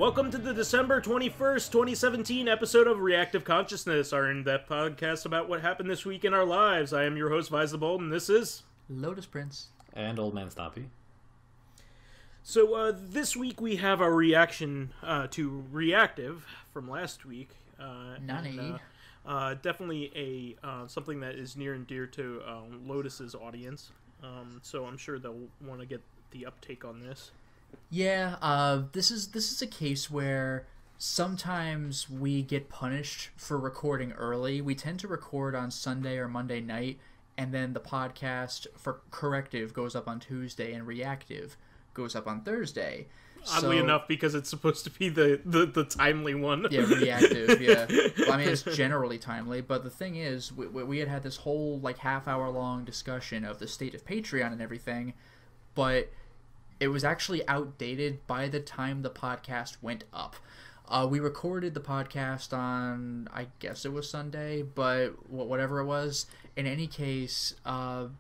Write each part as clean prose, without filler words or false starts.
Welcome to the December 21st, 2017 episode of Reactive Consciousness, our in-depth podcast about what happened this week in our lives. I am your host, Vice the Bold, and this is... Lotus Prince. And Old Man Stompy. So, this week we have our reaction to Reactive from last week. Nani. Definitely something that is near and dear to Lotus's audience. So I'm sure they'll want to get the uptake on this. Yeah, this is a case where sometimes we get punished for recording early. We tend to record on Sunday or Monday night, and then the podcast for Corrective goes up on Tuesday, and Reactive goes up on Thursday. Oddly enough, because it's supposed to be the timely one. Yeah, Reactive, yeah. Well, I mean, it's generally timely, but the thing is, we had this whole, half-hour-long discussion of the state of Patreon and everything, but it was actually outdated by the time the podcast went up. We recorded the podcast on, I guess it was Sunday, but whatever it was. In any case, the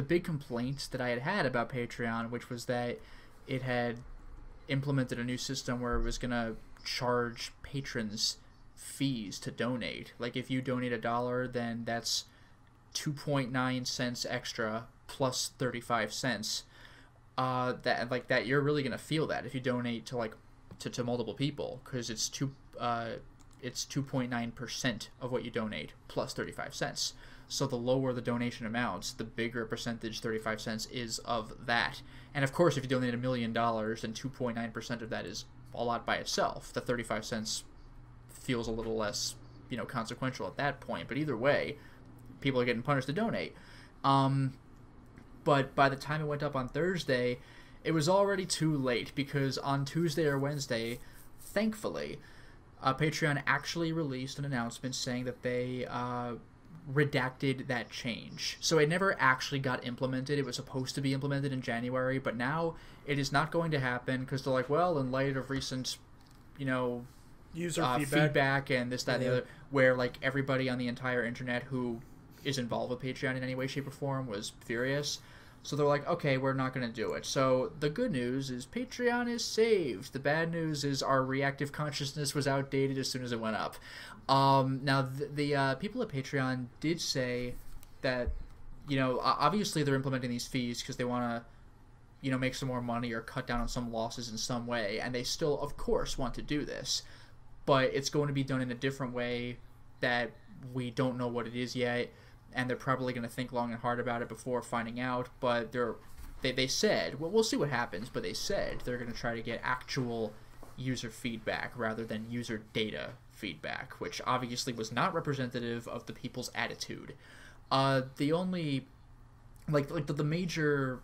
big complaint that I had about Patreon, which was that it had implemented a new system where it was going to charge patrons fees to donate. Like, if you donate $1, then that's 2.9 cents extra plus 35 cents. That you're really gonna feel that if you donate to to multiple people, because it's 2.9% of what you donate plus 35 cents. So the lower the donation amounts, the bigger a percentage 35 cents is of that. And of course, if you donate $1 million, then 2.9% of that is a lot by itself. The 35 cents feels a little less, consequential at that point. But either way, people are getting punished to donate. But by the time it went up on Thursday, it was already too late, because on Tuesday or Wednesday, thankfully, Patreon actually released an announcement saying that they redacted that change. So it never actually got implemented. It was supposed to be implemented in January, but now it is not going to happen, because they're like, well, in light of recent, user feedback and this, that, and the other, where everybody on the entire internet who is involved with Patreon in any way, shape, or form was furious. So they're like, okay, we're not going to do it. So the good news is Patreon is saved. The bad news is our reactive consciousness was outdated as soon as it went up. Now, the people at Patreon did say that, obviously they're implementing these fees because they want to, make some more money or cut down on some losses in some way. And they still, of course, want to do this. But it's going to be done in a different way that we don't know what it is yet. And they're probably going to think long and hard about it before finding out. But they said, well, we'll see what happens, but they said they're going to try to get actual user feedback rather than user data feedback, which obviously was not representative of the people's attitude. The only, the major,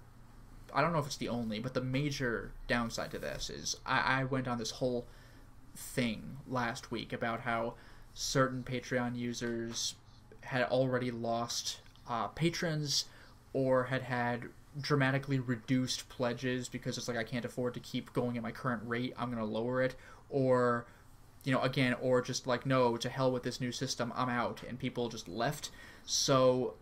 I don't know if it's the only, but the major downside to this is I went on this whole thing last week about how certain Patreon users had already lost patrons, or had dramatically reduced pledges because it's I can't afford to keep going at my current rate, I'm going to lower it, or or just no, to hell with this new system, I'm out, and people just left. So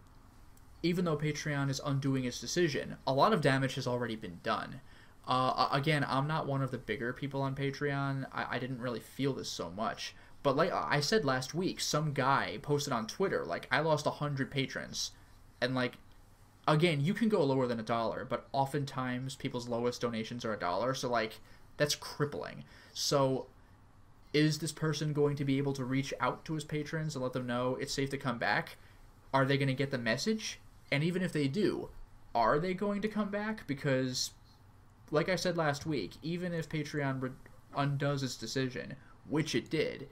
even though Patreon is undoing its decision, a lot of damage has already been done. Again, I'm not one of the bigger people on Patreon. I didn't really feel this so much. But like I said last week, some guy posted on Twitter, I lost 100 patrons. And again, you can go lower than $1, but oftentimes people's lowest donations are $1. So that's crippling. So is this person going to be able to reach out to his patrons and let them know it's safe to come back? Are they going to get the message? And even if they do, are they going to come back? Because, like I said last week, even if Patreon undoes its decision, which it did,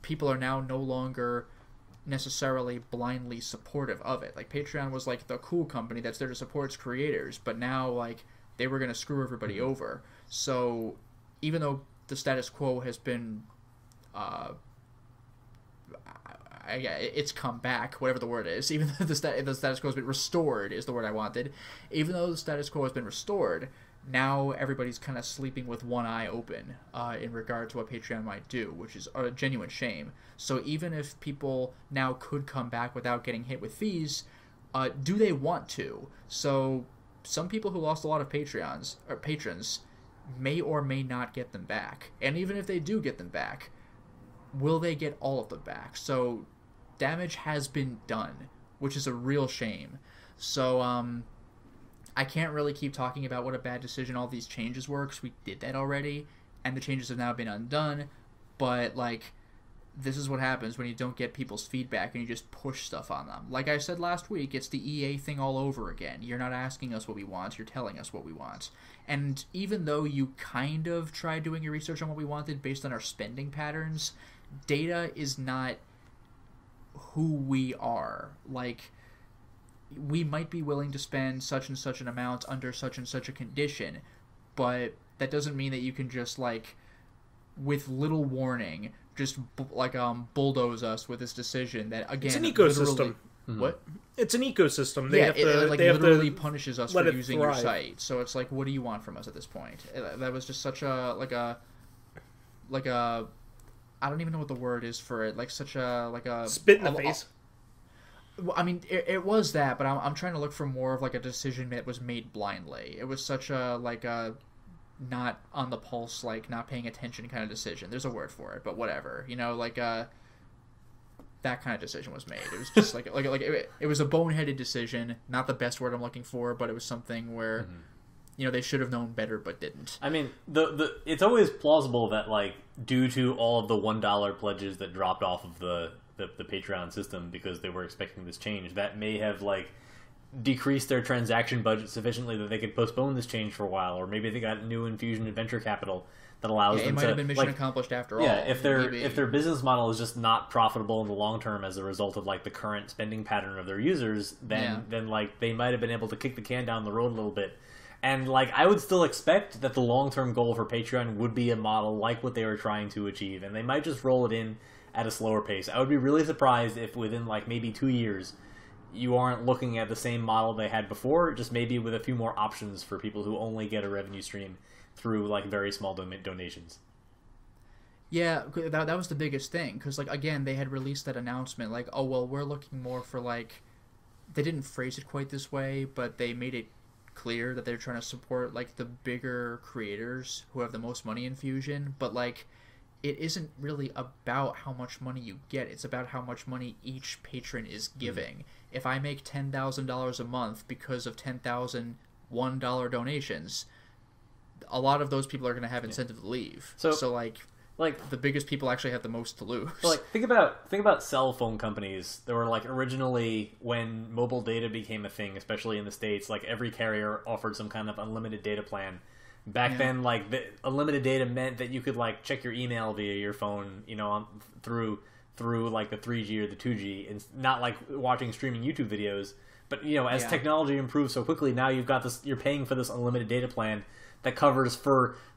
people are now no longer necessarily blindly supportive of it. Patreon was the cool company that's there to support its creators, but now they were going to screw everybody over. So even though the status quo has been it's come back, whatever the word is, even though the status quo has been restored is the word I wanted. Even though the status quo has been restored, now everybody's kind of sleeping with one eye open in regard to what Patreon might do, which is a genuine shame. So even if people now could come back without getting hit with fees, do they want to? So some people who lost a lot of patrons may or may not get them back. And even if they do get them back, will they get all of them back? So damage has been done, which is a real shame. So I can't really keep talking about what a bad decision all these changes were, because we did that already, and the changes have now been undone. But like, this is what happens when you don't get people's feedback and you just push stuff on them. Like I said last week, it's the EA thing all over again. You're not asking us what we want, you're telling us what we want. And even though you kind of tried doing your research on what we wanted based on our spending patterns, data is not who we are. Like, we might be willing to spend such and such an amount under such and such a condition, but that doesn't mean that you can just, like, with little warning, just bulldoze us with this decision that, again, it's an ecosystem. What? It's an ecosystem. It literally punishes us for using your site. So it's like, what do you want from us at this point? That was just such a I don't even know what the word is for it. Like such a spit in the face. I mean, it was that, but I'm trying to look for more of like a decision that was made blindly. It was such a not on the pulse, like not paying attention kind of decision. There's a word for it, but whatever. You know, like that kind of decision was made. It was just it was a boneheaded decision. Not the best word I'm looking for, but it was something where you know, they should have known better but didn't. I mean, it's always plausible that, like, due to all of the $1 pledges that dropped off of the Patreon system because they were expecting this change, that may have, like, decreased their transaction budget sufficiently that they could postpone this change for a while, or maybe they got a new infusion of venture capital that allows them to... It might have been mission accomplished after all. Yeah, if their business model is just not profitable in the long term as a result of, like, the current spending pattern of their users, then like, they might have been able to kick the can down the road a little bit. And, like, I would still expect that the long-term goal for Patreon would be a model like what they were trying to achieve, and they might just roll it in at a slower pace. I would be really surprised if within, like, maybe 2 years, you aren't looking at the same model they had before, just maybe with a few more options for people who only get a revenue stream through, like, very small donations. Yeah, that was the biggest thing, because, like, again, they had released that announcement, like, oh, well, we're looking more for, like... They didn't phrase it quite this way, but they made it clear that they're trying to support, like, the bigger creators who have the most money infusion, but, like, it isn't really about how much money you get, it's about how much money each patron is giving. If I make $10,000 a month because of 10,000 $1 donations, a lot of those people are going to have incentive to leave. So like the biggest people actually have the most to lose. So, like, think about cell phone companies. There were, like, originally, when mobile data became a thing, especially in the States, like, every carrier offered some kind of unlimited data plan. Back then, like, the unlimited data meant that you could, like, check your email via your phone, you know, through like the 3G or the 2G, and not like watching streaming YouTube videos. But, you know, as technology improves so quickly, now you've got this, you're paying for this unlimited data plan that covers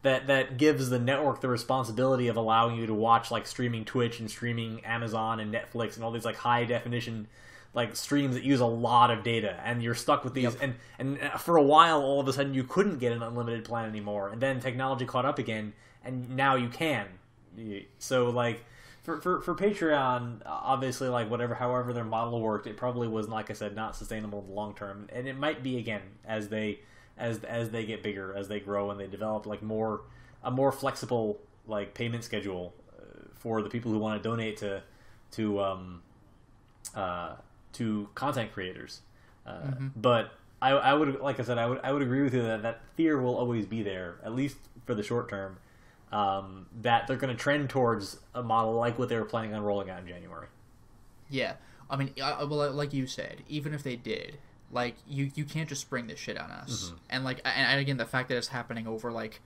that gives the network the responsibility of allowing you to watch, like, streaming Twitch and streaming Amazon and Netflix and all these, like, high definition, like, streams that use a lot of data, and you're stuck with these. And for a while, all of a sudden, you couldn't get an unlimited plan anymore, and then technology caught up again, and now you can. So, like, for Patreon, obviously, like, however their model worked, it probably was, like I said, not sustainable in the long term, and it might be again as they get bigger, as they grow, and they develop, like, a more flexible, like, payment schedule for the people who want to donate to content creaters. But I would, like I said, I would agree with you that fear will always be there, at least for the short term, that they're going to trend towards a model like what they were planning on rolling out in January. Yeah, I mean, well, like you said, even if they did, like, you can't just spring this shit on us. And, like, and again, the fact that it's happening over, like,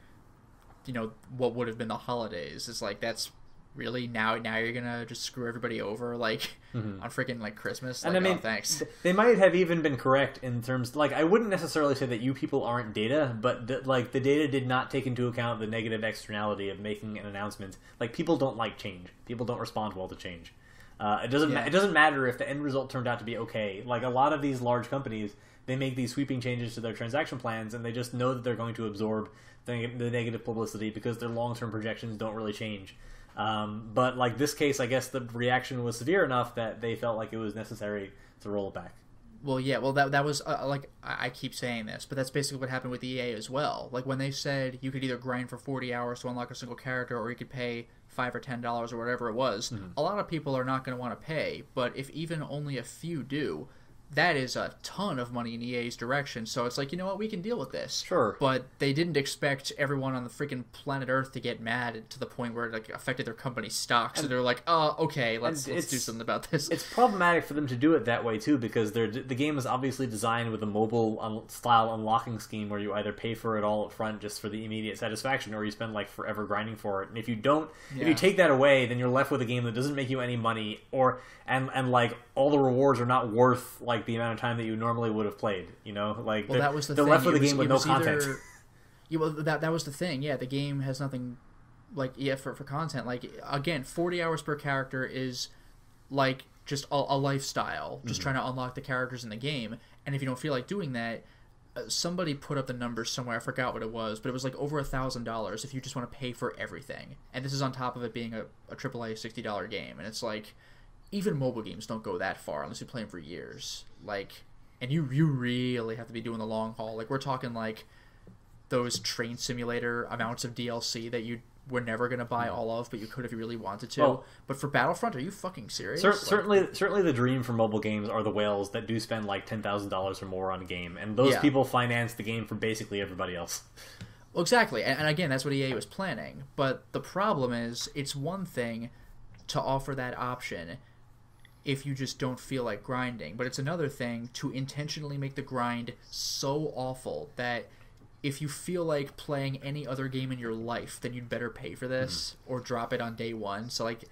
you know, what would have been the holidays is, like, that's really now you're gonna just screw everybody over, like, on freaking, like, Christmas. Like, and I mean, thanks. They might have even been correct in terms, like, I wouldn't necessarily say that you people aren't data, but the data did not take into account the negative externality of making an announcement. Like, people don't like change. People don't respond well to change. It doesn't matter if the end result turned out to be okay. Like, a lot of these large companies, they make these sweeping changes to their transaction plans, and they just know that they're going to absorb the negative publicity because their long-term projections don't really change. But, like, this case, I guess the reaction was severe enough that they felt like it was necessary to roll it back. Well, yeah, well that was like I keep saying this, but that's basically what happened with EA as well. Like when they said you could either grind for 40 hours to unlock a single character, or you could pay $5 or $10 or whatever it was. A lot of people are not going to want to pay, but if even only a few do, that is a ton of money in EA's direction. So it's like, you know what, we can deal with this. Sure. But they didn't expect everyone on the freaking planet Earth to get mad to the point where it like affected their company's stock. So they're like, oh, okay, let's do something about this. It's problematic for them to do it that way too, because the game is obviously designed with a mobile style unlocking scheme where you either pay for it all up front just for the immediate satisfaction, or you spend like forever grinding for it. And if you don't, if you take that away, then you're left with a game that doesn't make you any money, and like all the rewards are not worth like the amount of time that you normally would have played, you know? Like, well, that was the they're thing. left with a game with no content. Yeah, well, that was the thing. Yeah, the game has nothing, like, for content. Like, again, 40 hours per character is, like, just a lifestyle. Just trying to unlock the characters in the game. And if you don't feel like doing that, somebody put up the numbers somewhere. I forgot what it was, but it was, like, over $1,000 if you just want to pay for everything. And this is on top of it being a AAA $60 game. And it's like, even mobile games don't go that far unless you play them for years. Like, and you really have to be doing the long haul. Like, we're talking, like, those train simulator amounts of DLC that you were never going to buy all of, but you could if you really wanted to. Well, but for Battlefront, are you fucking serious? Certainly the dream for mobile games are the whales that do spend like $10,000 or more on a game, and those people finance the game for basically everybody else. Well, exactly, and again, that's what EA was planning. But the problem is, it's one thing to offer that option if you just don't feel like grinding, but it's another thing to intentionally make the grind so awful that if you feel like playing any other game in your life, then you'd better pay for this or drop it on day one. So like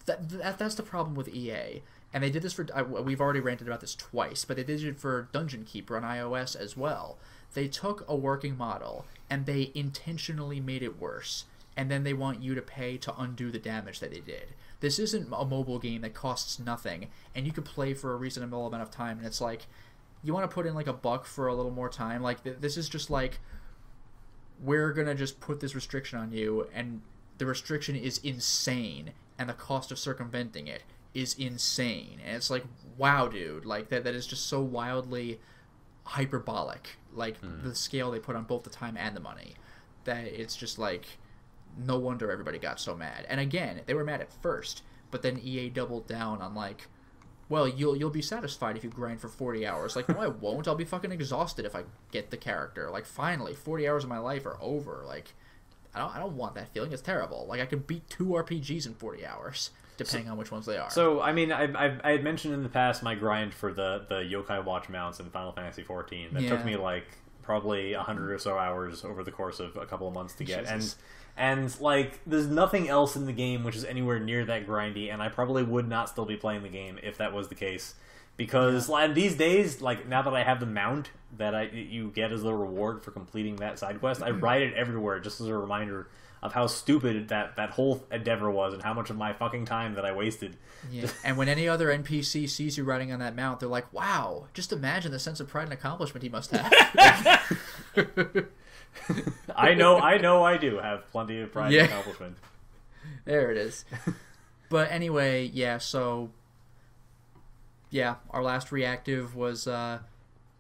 that's the problem with EA. And they did this for we've already ranted about this twice, but they did it for Dungeon Keeper on iOS as well. They took a working model and they intentionally made it worse, and then they want you to pay to undo the damage that they did. This isn't a mobile game that costs nothing, and you could play for a reasonable amount of time, and it's like, you want to put in like $1 for a little more time? Like, this is just like, we're going to just put this restriction on you, and the restriction is insane, and the cost of circumventing it is insane. And it's like, wow, dude, like, that is just so wildly hyperbolic, like, the scale they put on both the time and the money, that it's just like, no wonder everybody got so mad. And again, they were mad at first, but then EA doubled down on like, well, you'll be satisfied if you grind for 40 hours. Like, no, I won't. I'll be fucking exhausted if I get the character. Like, finally, 40 hours of my life are over. Like, I don't want that feeling. It's terrible. Like, I could beat 2 RPGs in 40 hours, depending on which ones they are. So, I mean, I had mentioned in the past my grind for the Yokai Watch mounts in Final Fantasy XIV. That took me like probably 100 or so hours over the course of a couple of months to get. And like, there's nothing else in the game which is anywhere near that grindy, and I probably would not still be playing the game if that was the case. Because like, these days, like, now that I have the mount that you get as the reward for completing that side quest, I ride it everywhere just as a reminder of how stupid that whole endeavor was and how much of my fucking time that I wasted. Yeah. And when any other NPC sees you riding on that mount, they're like, wow, just imagine the sense of pride and accomplishment he must have. I know I do have plenty of pride and accomplishment. There it is. But anyway, so our last reactive was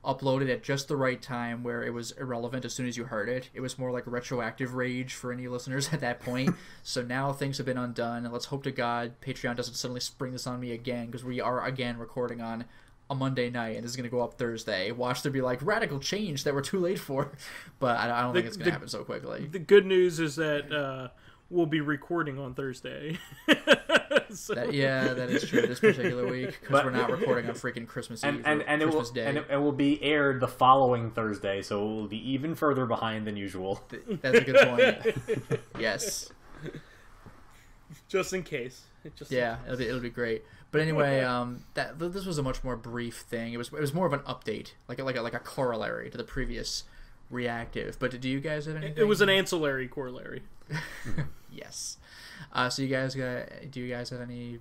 uploaded at just the right time where it was irrelevant as soon as you heard it. It was more like retroactive rage for any listeners at that point. So now things have been undone, and let's hope to God Patreon doesn't suddenly spring this on me again, because we are again recording on a Monday night, and this is going to go up Thursday. Watch there be like radical change that we're too late for, but I don't think it's going to happen so quickly. The good news is that we'll be recording on Thursday. That is true this particular week, because we're not recording on freaking Christmas Eve and Christmas Day. And it will be aired the following Thursday, so it will be even further behind than usual. That's a good point. Yes. Just in case. It'll be great. But anyway, this was a much more brief thing. It was more of an update, like a corollary to the previous reactive. But do you guys have anything? It was an ancillary corollary. Yes. So do you guys have any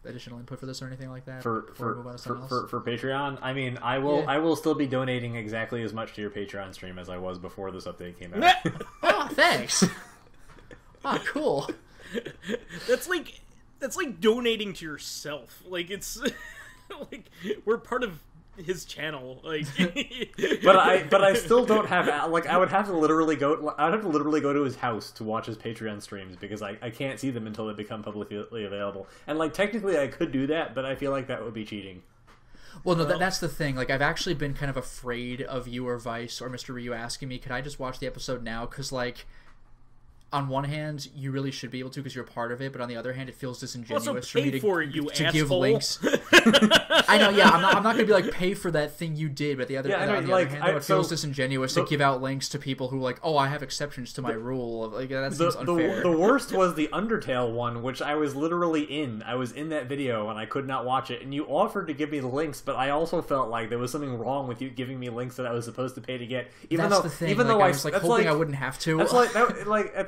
additional input for this or anything like that? For Patreon, I mean, I will still be donating exactly as much to your Patreon stream as I was before this update came out. Oh, thanks. Oh, cool. That's like donating to yourself. Like, it's like we're part of his channel. Like, but I still don't have, like, I would have to literally go to his house to watch his Patreon streams, because I can't see them until they become publicly available. And, like, technically I could do that, but I feel like that would be cheating. Well, no, that's the thing. Like, I've actually been kind of afraid of you or Vice or Mr. Ryu asking me, could I just watch the episode now? Because, like, on one hand, you really should be able to because you're a part of it, but on the other hand, it feels disingenuous for me to give links. I know, yeah, I'm not going to be like, pay for that thing you did, but on the other hand, it feels disingenuous to give out links to people who, like, oh, I have exceptions to my rule. Like, that seems unfair. The worst was the Undertale one, which I was literally in. I was in that video, and I could not watch it, and you offered to give me the links, but I also felt like there was something wrong with you giving me links that I was supposed to pay to get. Even though I was, like, hoping I wouldn't have to. That's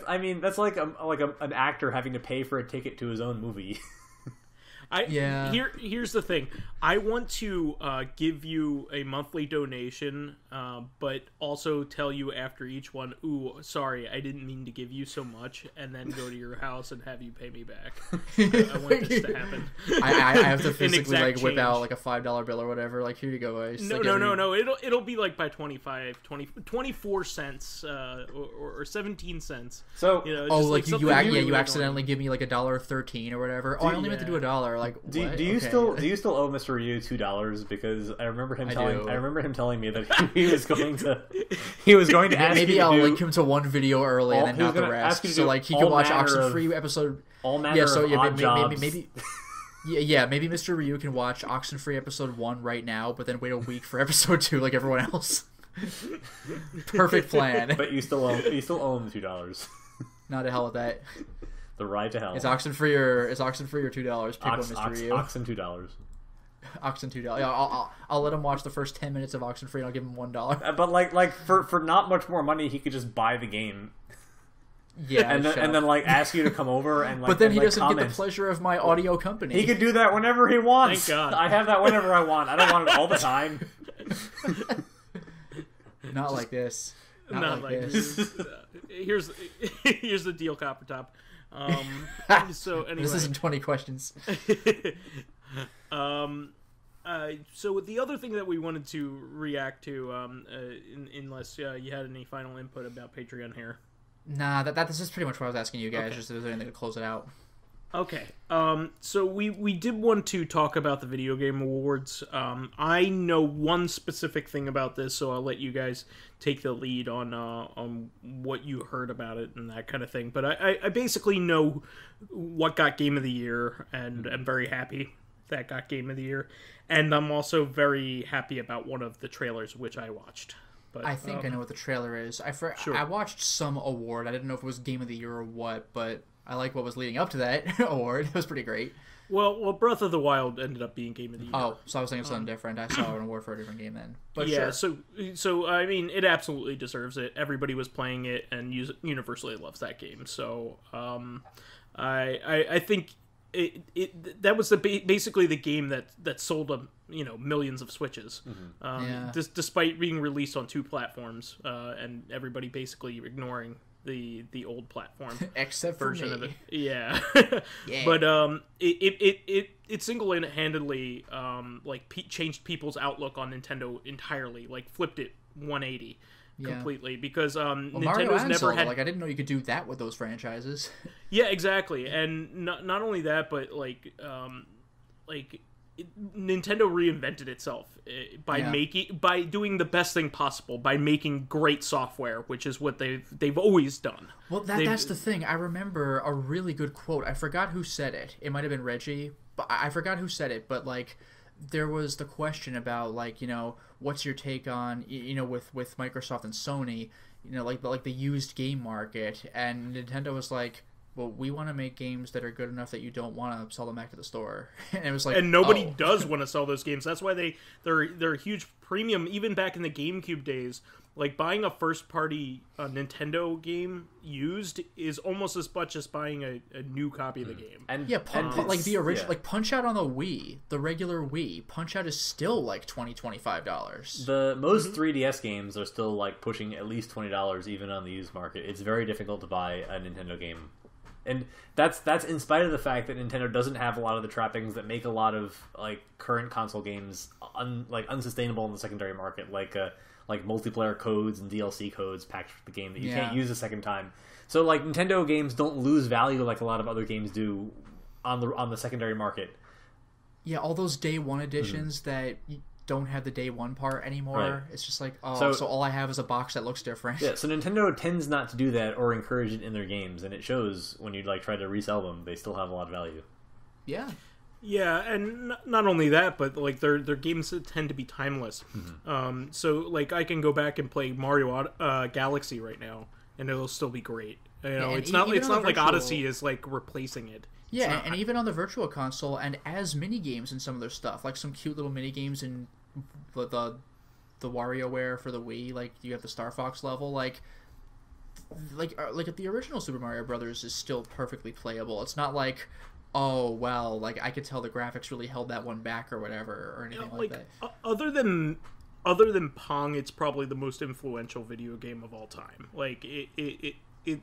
I mean, that's like an actor having to pay for a ticket to his own movie. Here's the thing. I want to give you a monthly donation, but also tell you after each one, ooh, sorry, I didn't mean to give you so much, and then go to your house and have you pay me back. I want this to happen. I have to physically like whip out like a $5 bill or whatever. Like, here you go, guys. No. It'll be like by 24 cents or 17 cents. So you accidentally give me like $1.13 or whatever. I only meant to do $1. Like, do you still owe Mr. Ryu $2? Because I remember him telling me that he was going to ask maybe you to I'll link him to one video early and then not the rest. So like he can watch Oxenfree episode. All manner of odd jobs. Maybe Mr. Ryu can watch Oxenfree episode 1 right now, but then wait a week for episode 2 like everyone else. Perfect plan. But you still owe him $2. Not to hell with that. The ride to hell. Is Oxenfree or $2? Pick one, Mr. Ryu. Oxen $2. Oxen $2. Yeah, I'll let him watch the first 10 minutes of Oxenfree and I'll give him $1. But like for not much more money, he could just buy the game. Yeah, and then like ask you to come over and like. But then he doesn't comment. get the pleasure of my audio company. He can do that whenever he wants. Thank God. I have that whenever I want. I don't want it all the time. Not like this. Not like this. Here's the deal, Copper Top. So anyway, this isn't 20 questions. So the other thing that we wanted to react to, unless you had any final input about Patreon here. Nah, this is pretty much what I was asking you guys. Okay. Just if there's anything to close it out. Okay. So we did want to talk about the Video Game Awards. I know one specific thing about this, so I'll let you guys take the lead on what you heard about it and that kind of thing. But I basically know what got Game of the Year, and I'm very happy that got Game of the Year. And I'm also very happy about one of the trailers, which I watched. But, I think I know what the trailer is. I watched some award. I didn't know if it was Game of the Year or what, but I like what was leading up to that award. It was pretty great. Well, Breath of the Wild ended up being Game of the Year. Oh, so I was thinking something different. I saw an award for a different game then. But yeah, sure. So I mean, it absolutely deserves it. Everybody was playing it and universally loves that game. So I think that was basically the game that sold millions of Switches, despite being released on 2 platforms, and everybody basically ignoring the old platform except for version me. of it. Yeah. Yeah. But it single-handedly changed people's outlook on Nintendo entirely, like flipped it 180 completely, because Nintendo's never had. Like, I didn't know you could do that with those franchises. Yeah, exactly, and not only that, but Nintendo reinvented itself by doing the best thing possible, by making great software, which is what they've always done. Well, that's the thing. I remember a really good quote. I forgot who said it. It might have been Reggie, but I forgot who said it. But like, there was the question about what's your take on with Microsoft and Sony, like the used game market, and Nintendo was like, well, we want to make games that are good enough that you don't want to sell them back to the store. And it was like, and nobody does want to sell those games. That's why they're a huge premium. Even back in the GameCube days, like buying a first-party Nintendo game used is almost as much as buying a new copy of the game. And like the original, like Punch-Out on the Wii, the regular Wii, Punch-Out is still like $20-$25. The most 3DS games are still like pushing at least $20 even on the used market. It's very difficult to buy a Nintendo game. and that's in spite of the fact that Nintendo doesn't have a lot of the trappings that make a lot of like current console games unsustainable in the secondary market, like multiplayer codes and DLC codes packed for the game that you can't use a second time. So like Nintendo games don't lose value like a lot of other games do on the secondary market. Yeah, all those day one editions that don't have the day one part anymore. Right. It's just like, so all I have is a box that looks different. Yeah, so Nintendo tends not to do that or encourage it in their games, and it shows when you like try to resell them. They still have a lot of value. Yeah. Yeah, and not only that, but like their games tend to be timeless. So like I can go back and play Mario Galaxy right now, and it'll still be great. You know, it's not like Odyssey is like replacing it. Yeah, and even on the Virtual Console, and as mini games in some of their stuff, like some cute little mini games in the WarioWare for the Wii, like you have the Star Fox level, like the original Super Mario Brothers is still perfectly playable. It's not like, oh well, like I could tell the graphics really held that one back or whatever or anything like that. Other than Pong, it's probably the most influential video game of all time. Like it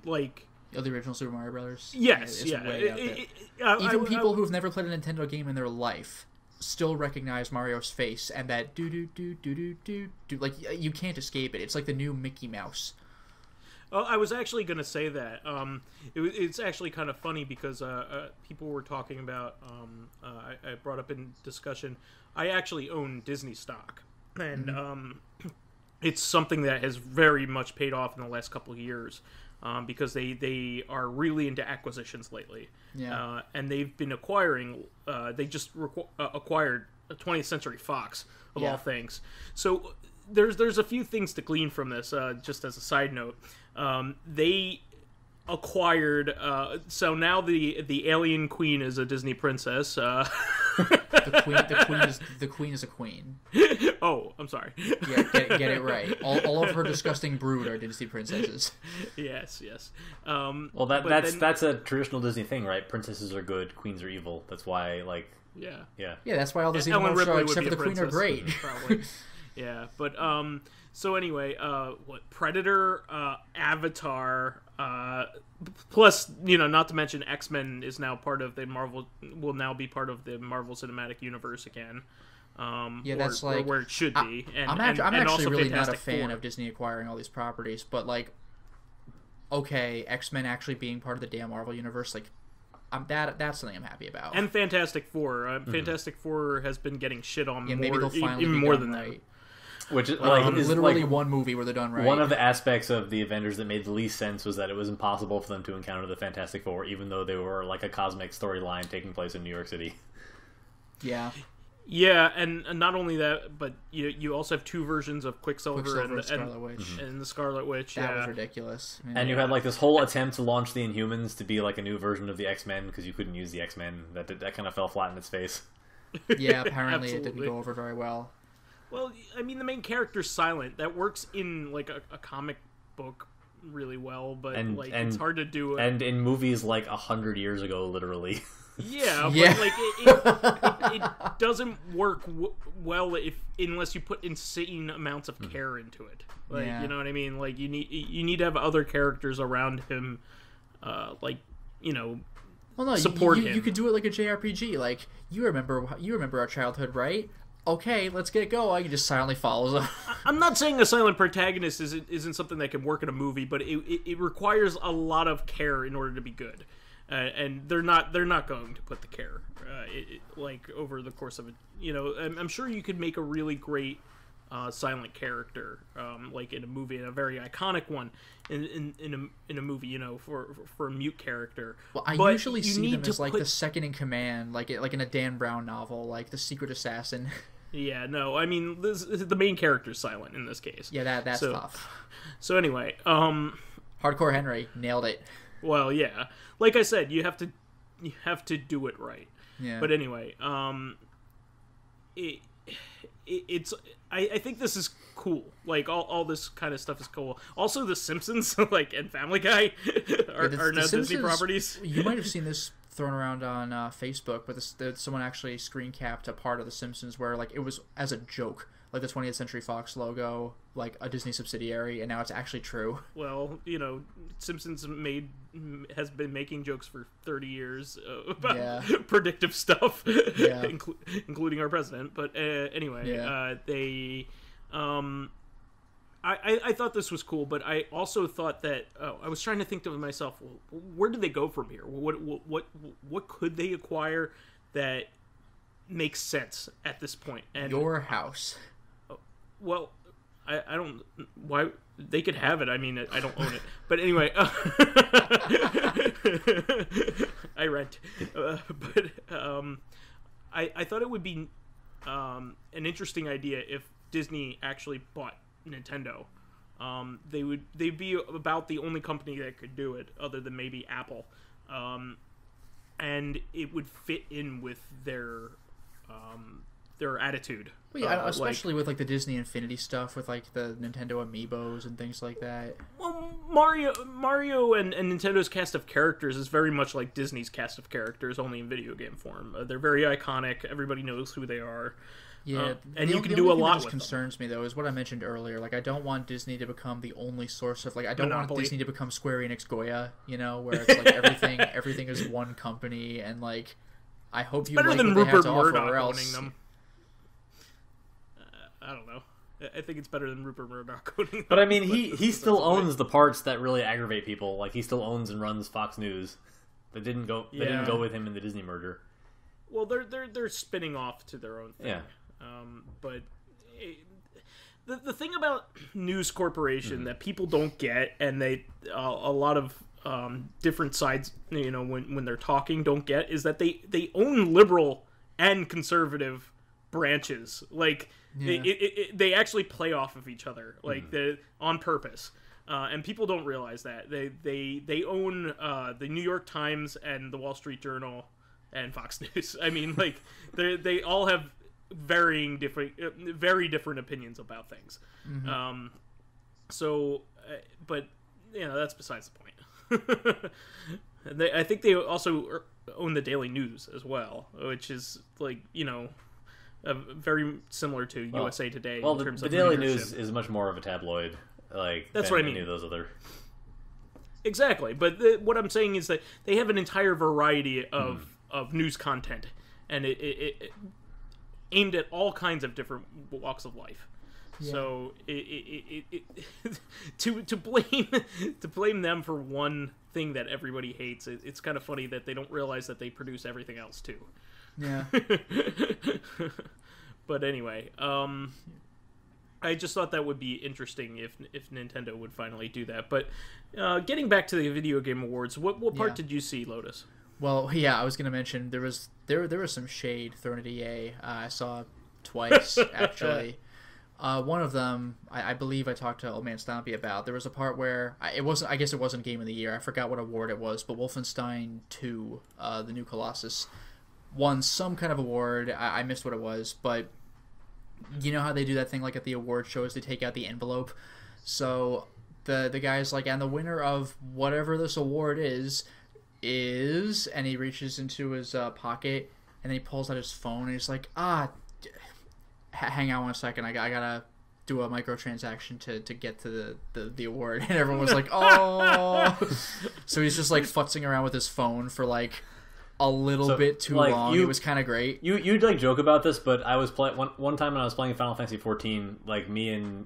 like. Oh, the original Super Mario Brothers? Yes, Even people who've never played a Nintendo game in their life still recognize Mario's face and that do. Like, you can't escape it. It's like the new Mickey Mouse. I was actually going to say that. It's actually kind of funny because people were talking about, I brought up in discussion, I actually own Disney stock. And it's something that has very much paid off in the last couple of years. Because they are really into acquisitions lately. Yeah. And they've been acquiring, they just acquired a 20th Century Fox, of all things. So there's a few things to glean from this, just as a side note. They acquired, so now the alien queen is a Disney princess. The queen is a queen. Oh, I'm sorry. Yeah, get it right. All of her disgusting brood are Disney princesses. Yes. Well, that's a traditional Disney thing, right? Princesses are good, queens are evil. That's why, like, yeah. That's why all the Xenomorphs are, except for the queen, are great. Probably. Yeah, but so anyway, Predator, Avatar, plus, not to mention X-Men is now part of the Marvel, will now be part of the Marvel Cinematic Universe again. That's or like where it should be. I'm actually really not a fan of Disney acquiring all these properties, but like, okay, X-Men actually being part of the damn Marvel Universe, like, that's something I'm happy about. And Fantastic Four. Fantastic Four has been getting shit on maybe they'll finally even be more done than right. that. Which is literally like, one movie where they're done right. One of the aspects of the Avengers that made the least sense was that it was impossible for them to encounter the Fantastic Four, even though they were like a cosmic storyline taking place in New York City. Yeah. Yeah, and not only that, but you also have two versions of Quicksilver and Scarlet Witch. And the Scarlet Witch. That was ridiculous. Man. And you had like this whole attempt to launch the Inhumans to be like a new version of the X-Men because you couldn't use the X-Men. That kind of fell flat in its face. Yeah, apparently it didn't go over very well. Well, I mean, the main character's silent. That works in like a comic book really well, but it's hard to do. And in movies like 100 years ago, literally. Yeah, but like it doesn't work well unless you put insane amounts of care into it. Like, you know what I mean? Like you need to have other characters around him, support him. You could do it like a JRPG. Like you remember our childhood, right? Okay, let's get going. He just silently follows them. I'm not saying a silent protagonist isn't something that can work in a movie, but it requires a lot of care in order to be good. And they're not going to put the care like over the course of it. I'm sure you could make a really great silent character like in a movie, and a very iconic one in a movie, for a mute character. Well, I usually see them as like the second in command, like in a Dan Brown novel, like the secret assassin. Yeah, no, I mean the main character's silent in this case. Yeah, that's tough. So anyway, Hardcore Henry nailed it. Well, yeah. Like I said, you have to do it right. Yeah. But anyway, it's I think this is cool. Like all this kind of stuff is cool. Also, The Simpsons, and Family Guy are now Disney properties. You might have seen this thrown around on Facebook, but someone actually screen capped a part of The Simpsons where it was as a joke. like the 20th Century Fox logo, like a Disney subsidiary, and now it's actually true. Well, Simpsons has been making jokes for 30 years about predictive stuff, including our president. But anyway, they. I thought this was cool, but I also thought that I was trying to think to myself, well, where did they go from here? What could they acquire that makes sense at this point? And your house. Well, I don't. Why they could have it? I mean, I don't own it, but anyway, I rent. But I thought it would be an interesting idea if Disney actually bought Nintendo. They'd be about the only company that could do it, other than maybe Apple, and it would fit in with their attitude. Well, yeah, especially with like the Disney Infinity stuff, with like the Nintendo Amiibos and things like that. Well, Mario and Nintendo's cast of characters is very much like Disney's cast of characters, only in video game form. They're very iconic. Everybody knows who they are. Yeah, and you can do a lot with them. What concerns me, though, is what I mentioned earlier. Like, I don't want Disney to become the only source of, like, I don't want Disney to become Square Enix Goya, where it's like everything is one company, and like, I hope you like what they have to offer, or else. Them. I don't know. I think it's better than Rupert Murdoch owning them. But I mean, he still owns the parts that really aggravate people. Like, he still owns and runs Fox News. They didn't go with him in the Disney merger. Well, they're spinning off to their own thing. Yeah. But the thing about News Corporation that people don't get, and they a lot of different sides, when they're talking, don't get, is that they own liberal and conservative branches. Like they actually play off of each other, like on purpose. And people don't realize that they own the New York Times and the Wall Street Journal and Fox News. I mean, like they all have very different opinions about things. But that's besides the point. I think they also own the Daily News as well, which is like very similar to USA Today. Well, in terms the of Daily leadership. News is much more of a tabloid. Like that's than what I mean. Any of those other. Exactly, but what I'm saying is that they have an entire variety of news content, and it aimed at all kinds of different walks of life. Yeah. So to blame them for one thing that everybody hates, it's kind of funny that they don't realize that they produce everything else too. Yeah. But anyway, I just thought that would be interesting if Nintendo would finally do that. But getting back to the Video Game Awards, what part did you see, Lotus? Well, yeah, I was going to mention there was some shade thrown at EA. I saw twice, actually. One of them, I believe I talked to Old Man Stompy about. There was a part where I guess it wasn't Game of the Year. I forgot what award it was, but Wolfenstein 2, the new Colossus, won some kind of award. I missed what it was, but you know how they do that thing like at the award shows, they take out the envelope. So the guy's like, and the winner of whatever this award is, and he reaches into his pocket and then he pulls out his phone and he's like, hang on 1 second, I gotta do a microtransaction to get to the award. And everyone was like, oh. So he's just like futzing around with his phone for like a little bit too long. It was kind of great. You'd like joke about this, but I was one time when I was playing Final Fantasy 14, like me and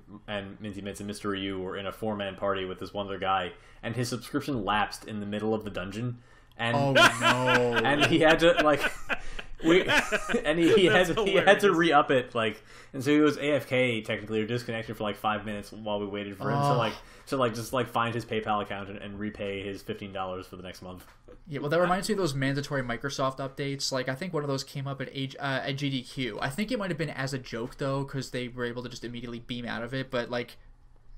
Minty Mitz and Mr. Ryu were in a 4-man party with this one other guy, and his subscription lapsed in the middle of the dungeon. And, oh no! And he had to like, he had to re-up it, like, and so he was AFK technically, or disconnected for like 5 minutes while we waited for him to just find his PayPal account and repay his $15 for the next month. Yeah, well, that reminds me of those mandatory Microsoft updates. Like, I think one of those came up at GDQ. I think it might have been as a joke though, because they were able to just immediately beam out of it. But like,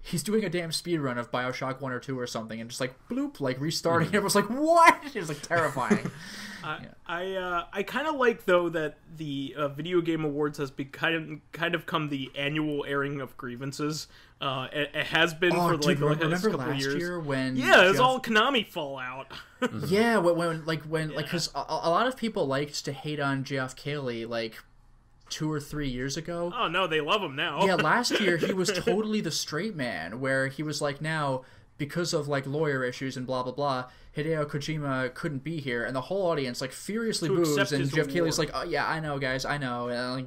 he's doing a damn speedrun of BioShock 1 or 2 or something, and just like bloop, like restarting. And everyone's like, what? It was like terrifying. I kind of like though that the Video Game Awards has kind of come the annual airing of grievances. It has been for like the last couple of years. Year when it's all Konami fallout. Yeah, when because a lot of people liked to hate on Geoff Keighley, like 2 or 3 years ago. Oh no, they love him now. Yeah, last year he was totally the straight man, where he was like, now, because of like lawyer issues and blah blah blah, Hideo Kojima couldn't be here, and the whole audience like furiously boos, and Jeff Keighley's like, oh yeah, I know guys, I know, and like,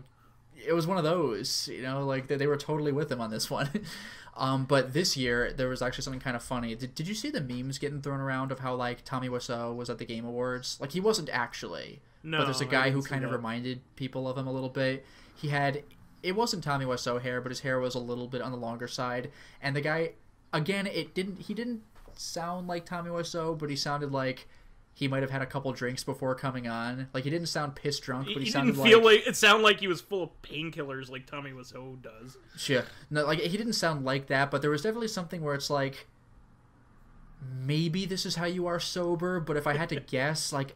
it was one of those, you know, like they were totally with him on this one. But this year there was actually something kind of funny. Did you see the memes getting thrown around of how like Tommy Wiseau was at the Game Awards? Like he wasn't actually, No, but there's a guy who kind of that. reminded people of him a little bit. He had, it wasn't Tommy Wiseau hair, but his hair was a little bit on the longer side, and the guy, again, he didn't sound like Tommy Wiseau, but he sounded like he might have had a couple drinks before coming on. Like he didn't sound piss drunk, but he sounded didn't feel like it sounded like he was full of painkillers like Tommy Wiseau does. Sure. No, like he didn't sound like that, but there was definitely something where it's like, maybe this is how you are sober, but if I had to guess, like,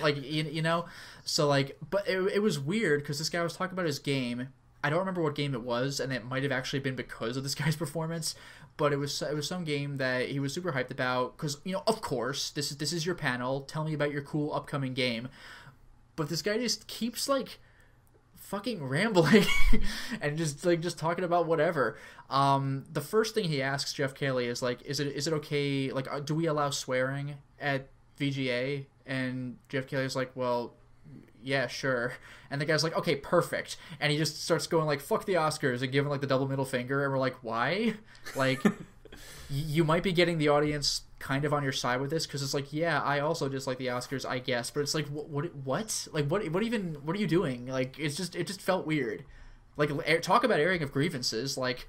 like you know, so like, but it was weird because this guy was talking about his game. I don't remember what game it was, and it might have actually been because of this guy's performance, but it was some game that he was super hyped about because, you know, of course, this is your panel. Tell me about your cool upcoming game. But this guy just keeps like fucking rambling and just talking about whatever. The first thing he asks Jeff Keighley is like, is it okay? Like, do we allow swearing at VGA? And Jeff Keighley's like, well, yeah, sure. And the guy's like, okay, perfect. And he just starts going like, fuck the Oscars, and giving like the double middle finger. And we're like, why? Like, you might be getting the audience kind of on your side with this, because it's like, yeah, I also dislike the Oscars, I guess. But it's like, what? Like, what are you doing? Like, it just felt weird. Like, talk about airing of grievances. Like,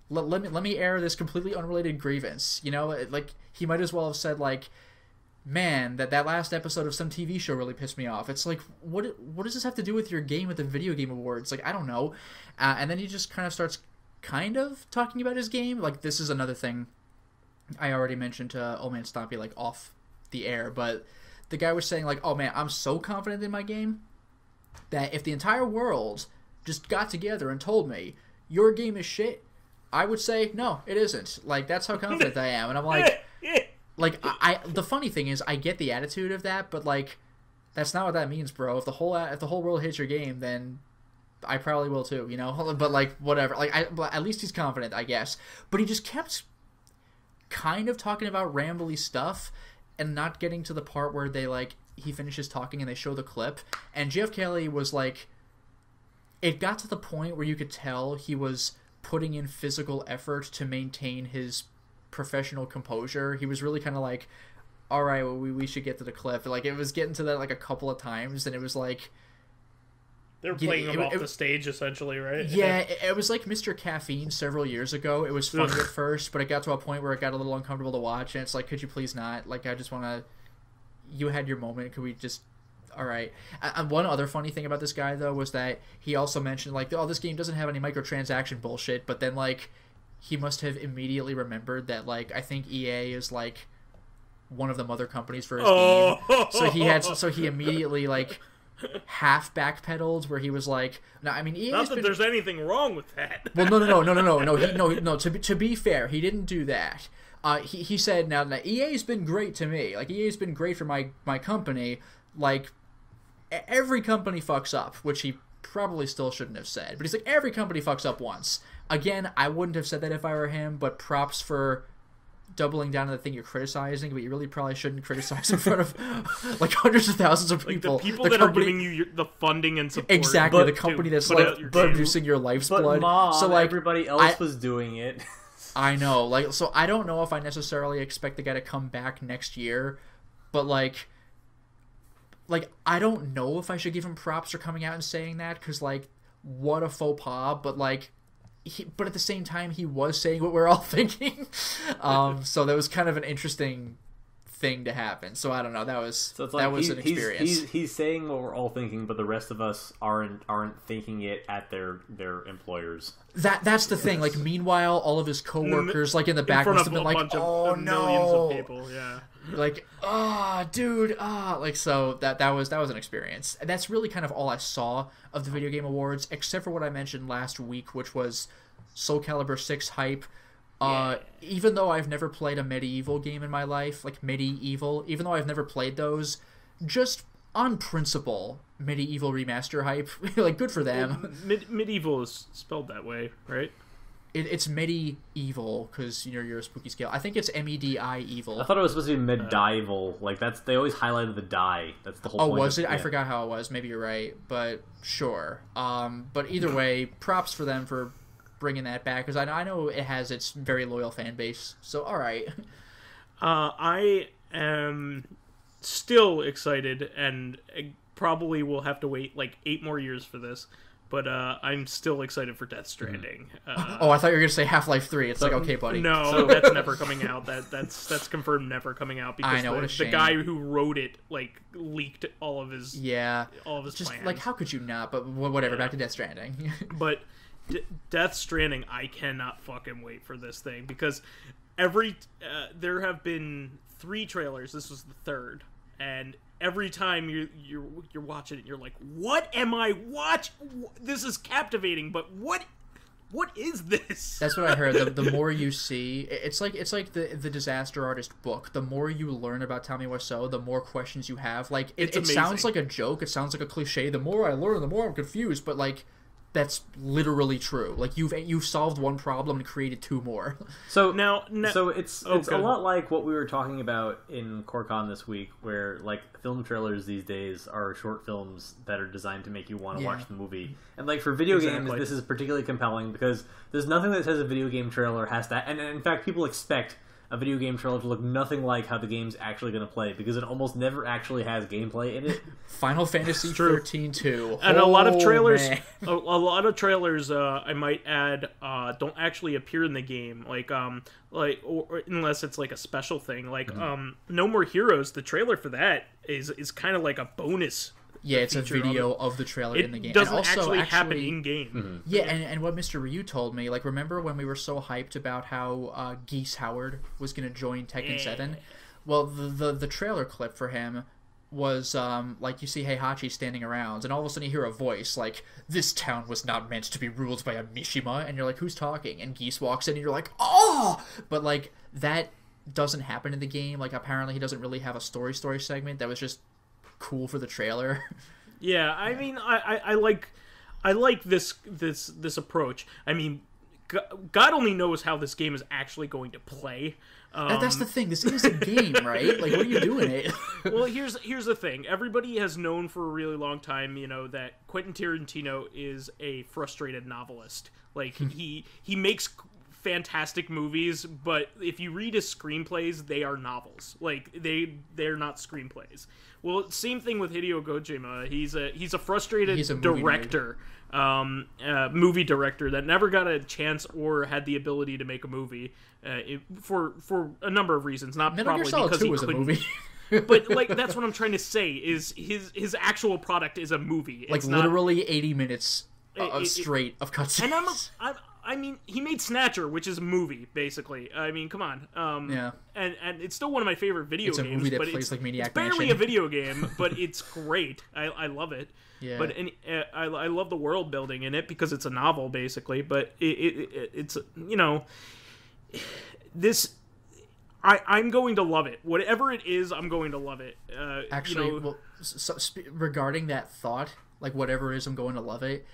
let me air this completely unrelated grievance. You know, like, he might as well have said like, man, that last episode of some TV show really pissed me off. It's like, what does this have to do with your game at the Video Game Awards? Like, I don't know. And then he just kind of starts talking about his game. Like, this is another thing I already mentioned to Old Man Stompy, like, off the air. But the guy was saying, like, oh, man, I'm so confident in my game that if the entire world just got together and told me, your game is shit, I would say, no, it isn't. Like, that's how confident I am. And I'm like... Like, the funny thing is, I get the attitude of that, but, like, that's not what that means, bro. If the whole world hates your game, then I probably will too, you know? But, like, whatever. Like, at least he's confident, I guess. But he just kept kind of talking about rambly stuff and not getting to the part where they, like, he finishes talking and they show the clip. And Jeff Keighley was, like, it got to the point where you could tell he was putting in physical effort to maintain his professional composure. He was really kind of like, all right, well, we should get to the clip. Like, it was getting to that like a couple of times, and it was like they're playing him off the stage essentially, right? Yeah, it was like Mr. Caffeine several years ago. It was funny at first, but it got to a point where it got a little uncomfortable to watch, and it's like, could you please not? Like, I just want to, you had your moment, could we just, all right. And one other funny thing about this guy though was that he also mentioned like, oh, this game doesn't have any microtransaction bullshit, but then like he must have immediately remembered that, like, I think EA is, like, one of the mother companies for his game. So he immediately, like, half backpedaled, where he was like, no, I mean, EA not that there's anything wrong with that. Well, no. To be fair, he didn't do that. He said, now EA's been great to me. Like, EA's been great for my company. Like, every company fucks up, which he probably still shouldn't have said. But he's like, every company fucks up once. Again, I wouldn't have said that if I were him, but props for doubling down on the thing you're criticizing, but you really probably shouldn't criticize in front of like hundreds of thousands of people. Like the people that are giving you the funding and support. Exactly, the company that's like producing your life's blood. Mom, so like everybody else was doing it. I know, like, so I don't know if I necessarily expect the guy to come back next year, but like I don't know if I should give him props for coming out and saying that, because like, what a faux pas, but like. But at the same time, he was saying what we're all thinking. So that was kind of an interesting thing to happen. So I don't know. That was an experience. He's saying what we're all thinking, but the rest of us aren't thinking it at their employers. That's the thing. Like, meanwhile, all of his coworkers, like in the back, must have been like, "Oh no!" Millions of people. Yeah. Like, dude, like, so that was an experience. And that's really kind of all I saw of the Video Game Awards, except for what I mentioned last week, which was Soul Calibur 6 hype. Even though I've never played a medieval game in my life, like Medieval, even though I've never played those, just on principle, Medieval remaster hype. Like, good for them. Medieval is spelled that way, right? It's medieval because you're a spooky scale. I think it's MEDI evil. I thought it was supposed to be medieval. Like they always highlighted the die. That's the whole point. Oh, was it? Yeah. I forgot how it was. Maybe you're right, but sure. But either way, props for them for bringing that back because I know it has its very loyal fan base. So all right. I am still excited, and probably will have to wait like 8 more years for this. But I'm still excited for Death Stranding. Oh, I thought you were gonna say Half-Life 3. It's like, okay, buddy. No, that's never coming out. That's confirmed never coming out because I know, what a shame. the guy who wrote it like leaked all of his just plans. like, how could you not? But whatever. Back to Death Stranding. But Death Stranding, I cannot fucking wait for this thing because there have been 3 trailers. This was the 3rd, and every time you're watching it, you're like, what am I watching? This is captivating, but what is this? That's what I heard. The more you see, it's like the Disaster Artist book. The more you learn about Tommy Wiseau, the more questions you have. Like it sounds like a joke. It sounds like a cliche. The more I learn, the more I'm confused. But like, that's literally true. Like you've solved one problem and created 2 more. So so it's a lot like what we were talking about in CoreCon this week, where like film trailers these days are short films that are designed to make you want to watch the movie. And like for video games, this is particularly compelling because there's nothing that says a video game trailer has that. And in fact, people expect a video game trailer to look nothing like how the game's actually going to play because it almost never actually has gameplay in it. Final Fantasy 13 2. And a lot of trailers, a lot of trailers, I might add, don't actually appear in the game. Or unless it's like a special thing. Like No More Heroes, the trailer for that is kind of like a bonus. Yeah, it's a video of the trailer in the game. It doesn't actually happen in game. Mm-hmm. Yeah, and what Mr. Ryu told me, like, remember when we were so hyped about how Geese Howard was going to join Tekken 7? Well, the trailer clip for him was, like, you see Heihachi standing around, and all of a sudden you hear a voice, like, this town was not meant to be ruled by a Mishima, and you're like, who's talking? And Geese walks in, and you're like, oh! But, like, that doesn't happen in the game. Like, apparently he doesn't really have a story segment. That was just cool for the trailer. Yeah, I mean, I like this approach. I mean, God only knows how this game is actually going to play. That's the thing. This is a game, right? Like, what are you doing it? Well, here's the thing. Everybody has known for a really long time, that Quentin Tarantino is a frustrated novelist. Like, he makes fantastic movies, but if you read his screenplays, they are novels. Like, they're not screenplays. Well, same thing with Hideo Kojima. He's a frustrated director, movie director that never got a chance or had the ability to make a movie for a number of reasons. Not Metal probably Gear Solid because 2 he was couldn't. A movie. But like that's what I'm trying to say is his actual product is a movie. Like it's literally 80 minutes straight of cutscenes. And I mean, he made Snatcher, which is a movie, basically. I mean, come on. Yeah. And it's still one of my favorite video games. It's a movie that but plays like Maniac It's barely Mansion. a video game, but it's great. I love it. Yeah. But I love the world building in it because it's a novel, basically. But it's this. I'm going to love it. Whatever it is, I'm going to love it. Actually, regarding that thought, like whatever it is, I'm going to love it.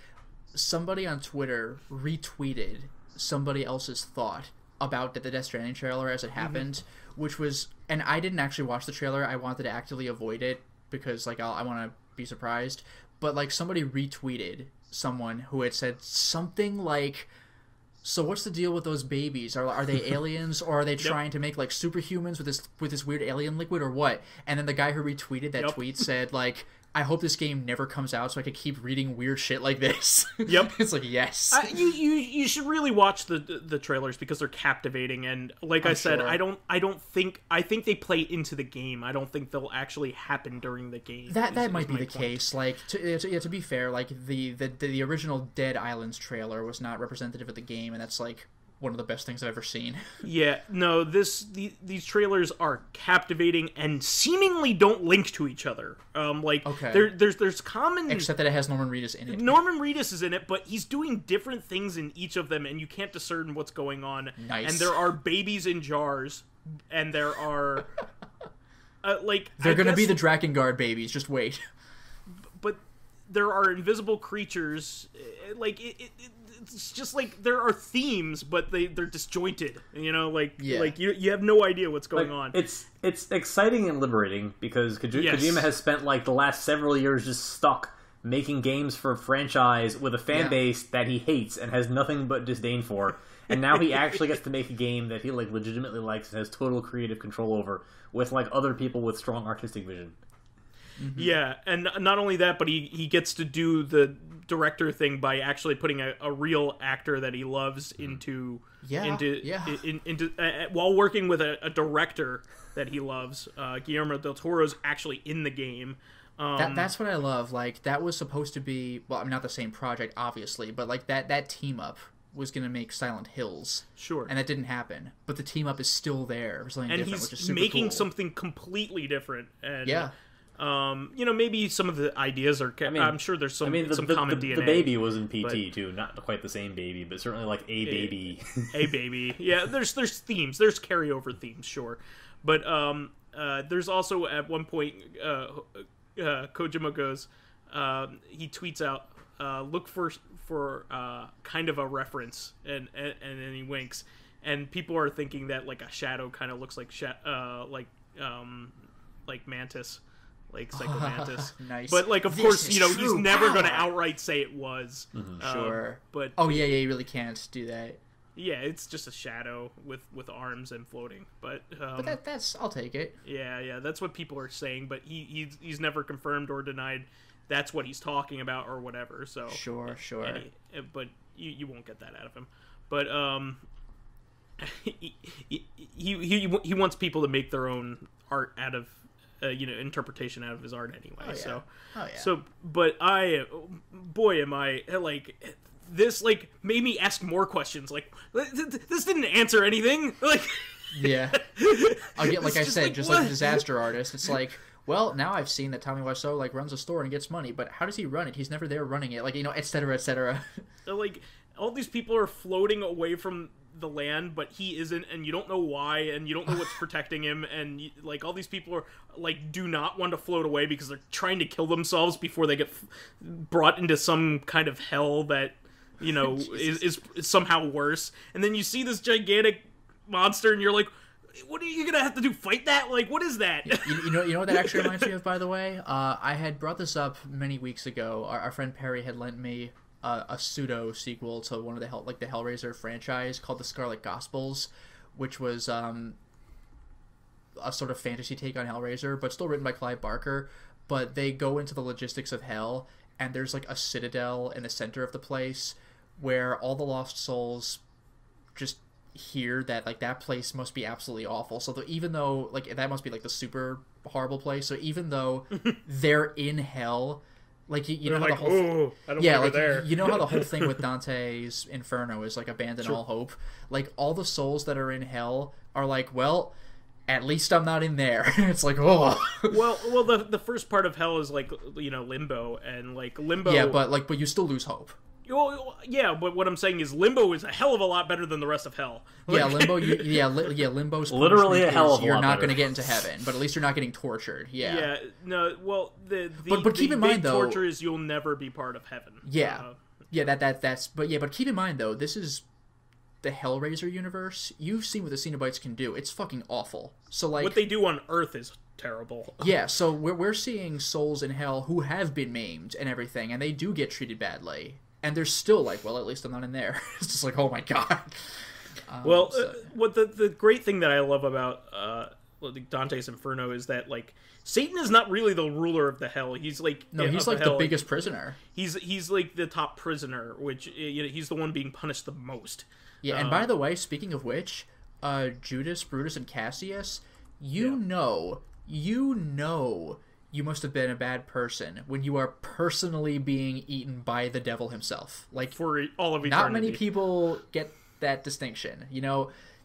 Somebody on Twitter retweeted somebody else's thought about the Death Stranding trailer as it happened, which was, and I didn't actually watch the trailer. I wanted to actively avoid it because like I want to be surprised. But like somebody retweeted someone who had said something like, so what's the deal with those babies? Are they aliens or are they trying to make like superhumans with this weird alien liquid or what? And then the guy who retweeted that tweet said like, I hope this game never comes out so I could keep reading weird shit like this. Yep. It's like, yes. You should really watch the trailers because they're captivating, and like I said, sure. I think they play into the game. I don't think they'll actually happen during the game. That might be the case. Like to be fair, like the original Dead Islands trailer was not representative of the game, and that's like one of the best things I've ever seen. Yeah, no, these trailers are captivating and seemingly don't link to each other. There's common, except that it has Norman Reedus in it. Norman Reedus is in it, but he's doing different things in each of them, and you can't discern what's going on. Nice. And there are babies in jars, and there are like they're going to be the Drakengard babies. Just wait. But there are invisible creatures. Like it's just like there are themes, but they're disjointed. You know, like you have no idea what's going on. It's exciting and liberating because Kojima has spent like the last several years just stuck making games for a franchise with a fan base that he hates and has nothing but disdain for. And now he actually gets to make a game that he like legitimately likes and has total creative control over with like other people with strong artistic vision. Mm-hmm. Yeah, and not only that, but he gets to do the director thing by actually putting a real actor that he loves into while working with a director that he loves. Guillermo del Toro's actually in the game. That's what I love. Like, that was supposed to be, well, I mean, not the same project, obviously, but like that team up was going to make Silent Hills. Sure. And that didn't happen. But the team up is still there for something and different, which is super making cool. something completely different. And, yeah. You know, maybe some of the ideas are... I'm sure there's some common DNA. The baby was in PT, too. Not quite the same baby, but certainly like a baby. A baby. Yeah, there's themes. There's carryover themes, sure. But there's also, at one point, Kojima goes... he tweets out, look for kind of a reference, and then he winks. And people are thinking that, like, a shadow kind of looks like Mantis. Like Psycho Mantis. Nice. But, like, of course, you know, he's never going to outright say it was. Mm-hmm. Sure. But you really can't do that. Yeah, it's just a shadow with arms and floating. But that's I'll take it. Yeah, that's what people are saying. But he's never confirmed or denied that's what he's talking about or whatever. So sure. But you won't get that out of him. But he wants people to make their own art out of. Interpretation out of his art anyway. So, but am I like this? Like, made me ask more questions. Like, this didn't answer anything. Like, yeah, I'll get like I said, just like a disaster artist. It's like, well, now I've seen that Tommy Wiseau like runs a store and gets money, but how does he run it? He's never there running it. Like, et cetera, et cetera. Like, all these people are floating away from the land, but he isn't, and you don't know why, and you don't know what's protecting him, and like all these people are like do not want to float away because they're trying to kill themselves before they get brought into some kind of hell that is somehow worse. And then you see this gigantic monster, and you're like, what are you gonna have to do? Fight that? Like, what is that? You know what that actually reminds me of, by the way? I had brought this up many weeks ago. Our friend Perry had lent me a pseudo sequel to one of the Hellraiser franchise called The Scarlet Gospels, which was a sort of fantasy take on Hellraiser, but still written by Clive Barker. But they go into the logistics of hell, and there's like a citadel in the center of the place where all the lost souls just hear that like that place must be absolutely awful. So even though like that must be like the super horrible place, so even though they're in hell. Like you know how like, the whole there. You know how the whole thing with Dante's Inferno is like abandon all hope. Like all the souls that are in hell are like, well, at least I'm not in there. It's like, oh. well, the first part of hell is like limbo, and like limbo. Yeah, but you still lose hope. Well, yeah, but what I'm saying is limbo is a hell of a lot better than the rest of hell. Like, yeah, limbo. Limbo's literally a hell of a lot. You're not going to get into heaven, but at least you're not getting tortured. Yeah. Yeah. No. Well, but keep in mind though, torture is you'll never be part of heaven. Yeah. That's. But keep in mind though, this is the Hellraiser universe. You've seen what the Cenobites can do. It's fucking awful. So like what they do on Earth is terrible. Yeah. So we're seeing souls in hell who have been maimed and everything, and they do get treated badly. And they're still like, well, at least I'm not in there. It's just like, oh my god. What the great thing that I love about Dante's Inferno is that like Satan is not really the ruler of the hell. He's like he's like the biggest prisoner. He's like the top prisoner, which he's the one being punished the most. Yeah, and by the way, speaking of which, Judas, Brutus, and Cassius, you know. You must have been a bad person when you are personally being eaten by the devil himself. Like, for all of eternity. Not many people get that distinction.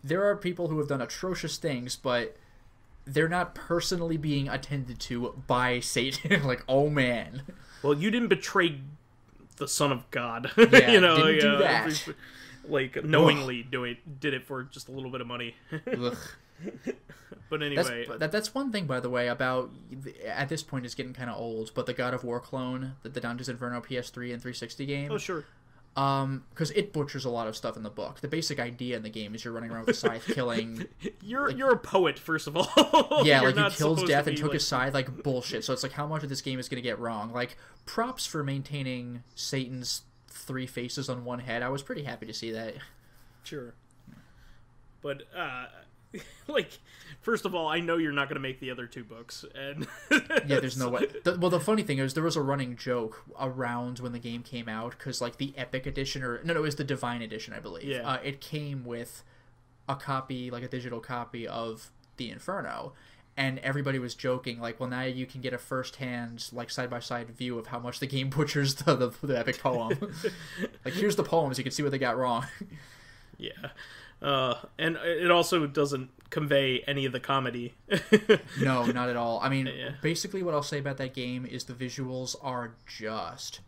There are people who have done atrocious things, but they're not personally being attended to by Satan. Like, oh man. Well, you didn't betray the Son of God. Yeah, didn't do that. Like, knowingly did it for just a little bit of money. But anyway, that's one thing, by the way, about at this point it's getting kind of old. But the God of War clone, the Dante's Inferno PS3 and 360 game. oh sure. Because it butchers a lot of stuff in the book. The basic idea in the game is you're running around with a scythe killing. You're a poet, first of all. Yeah, You're like not you killed supposed death to and be, took like... his scythe, like bullshit. So it's like, how much of this game is going to get wrong? Like, props for maintaining Satan's 3 faces on one head. I was pretty happy to see that. Sure. But, like, first of all, I know you're not going to make the other 2 books, and... Yeah, there's no way. Well, the funny thing is, there was a running joke around when the game came out, because, like, the Epic Edition, no, it was the Divine Edition, I believe. Yeah. It came with a copy, like a digital copy of the Inferno, and everybody was joking, like, well, now you can get a first-hand, like, side-by-side view of how much the game butchers the epic poem. Like, here's the poems, you can see what they got wrong. Yeah. And it also doesn't convey any of the comedy. No, not at all. I mean, Yeah. basically what I'll say about that game is the visuals are just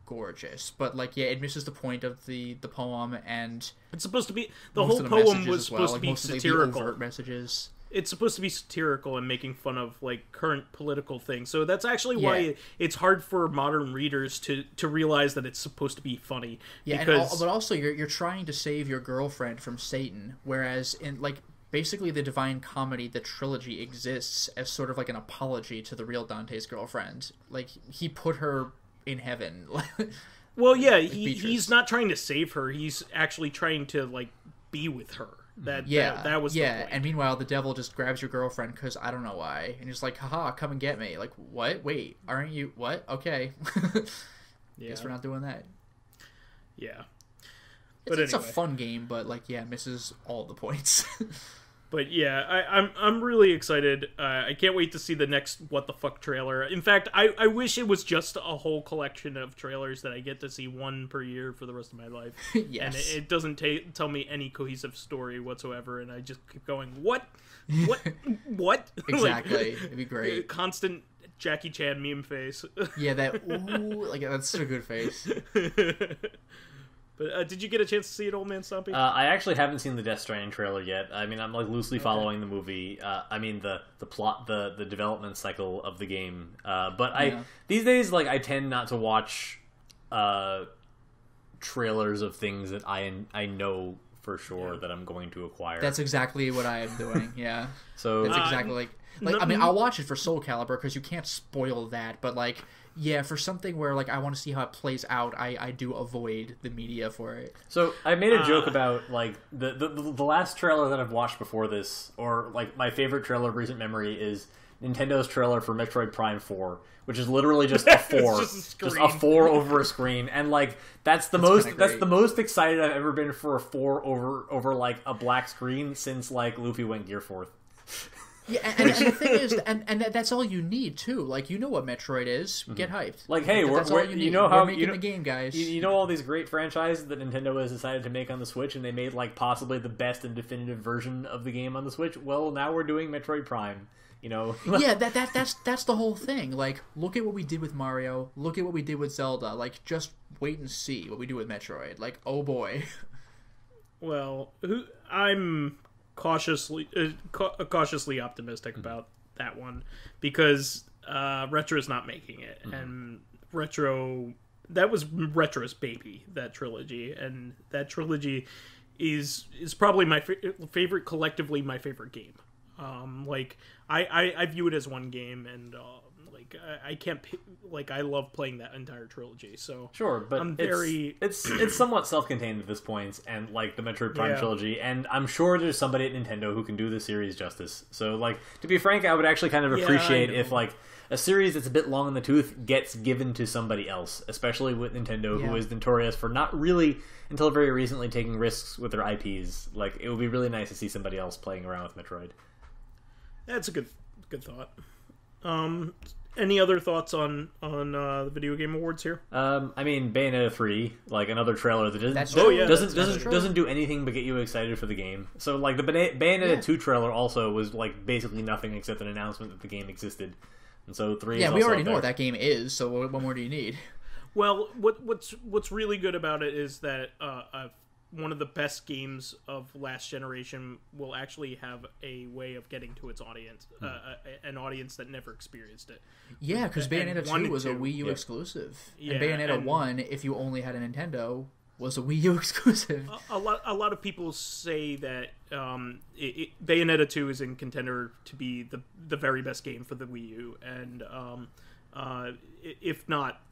gorgeous. But, like, yeah, it misses the point of the poem, and... It's supposed to be... The most whole of the poem messages was as well, supposed like, to be most of the satirical. overt messages. It's supposed to be satirical and making fun of, like, current political things. So that's actually Yeah. why it's hard for modern readers to realize that it's supposed to be funny. Yeah, because... but also you're trying to save your girlfriend from Satan, whereas in, like, basically the Divine Comedy, the trilogy, exists as sort of like an apology to the real Dante's girlfriend. Like, he put her in heaven. Well, yeah, like he's not trying to save her. He's actually trying to, like, be with her. That was the point. And meanwhile the devil just grabs your girlfriend because I don't know why, and he's like, haha, come and get me. Like, what? Wait, aren't you? What? Okay. Yeah. Guess we're not doing that. Yeah. It's anyway. a fun game, but, like, yeah, misses all the points. But yeah, I'm really excited. I can't wait to see the next What the Fuck trailer. In fact, I wish it was just a whole collection of trailers that I get to see one per year for the rest of my life. Yes. And it doesn't tell me any cohesive story whatsoever, and I just keep going, what? What? Exactly. Like, It'd be great. Constant Jackie Chan meme face. Yeah, that, ooh, like, that's such a good face. But did you get a chance to see it, Old Man Stumpy? I actually haven't seen the Death Stranding trailer yet. I mean, I'm like loosely following the movie. I mean, the plot, the development cycle of the game. But these days, like, I tend not to watch trailers of things that I know for sure that I'm going to acquire. That's exactly what I am doing. Yeah. So that's exactly like I mean, I'll watch it for Soul Calibur because you can't spoil that, but, like, yeah, for something where, like, I want to see how it plays out, I do avoid the media for it. So I made a joke about, like, the last trailer that I've watched before this, or, like, my favorite trailer of recent memory is Nintendo's trailer for Metroid Prime 4, which is literally just a 4, just a 4 over a screen, and, like, that's the most excited I've ever been for a 4 over like a black screen since, like, Luffy went Gear 4th. Yeah, and the thing is, and that's all you need too. Like, you know what Metroid is. Get hyped. Like, hey, that's we're all you need. you know how we're making the game, guys. You know all these great franchises that Nintendo has decided to make on the Switch, and they made, like, possibly the best and definitive version of the game on the Switch. Well, now we're doing Metroid Prime. You know. Yeah, that's the whole thing. Like, look at what we did with Mario. Look at what we did with Zelda. Like, just wait and see what we do with Metroid. Like, oh boy. Well, I'm cautiously optimistic about that one because Retro is not making it, and that was Retro's baby, that trilogy, and that trilogy is probably my favorite, collectively my favorite game. Like, I view it as one game, and like, I can't, like, I love playing that entire trilogy. So sure, but it's somewhat self-contained at this point, and, like, the Metroid Prime trilogy, and I'm sure there's somebody at Nintendo who can do the series justice. So, like, to be frank, I would actually kind of appreciate if, like, a series that's a bit long in the tooth gets given to somebody else, especially with Nintendo, who is notorious for not really, until very recently, taking risks with their IPs. Like, it would be really nice to see somebody else playing around with Metroid. That's a good thought. Any other thoughts on the Video Game Awards here? I mean, Bayonetta 3, like, another trailer that doesn't do anything but get you excited for the game. So, like, the Bayonetta 2 trailer also was, like, basically nothing except an announcement that the game existed. And so 3 is we also already know what that game is, so what more do you need? Well, what's really good about it is that one of the best games of last generation will actually have a way of getting to its audience, an audience that never experienced it. Yeah, because Bayonetta 2 was a Wii U exclusive. Yeah, and Bayonetta 1, if you only had a Nintendo, was a Wii U exclusive. A lot of people say that Bayonetta 2 is in contender to be the very best game for the Wii U, and if not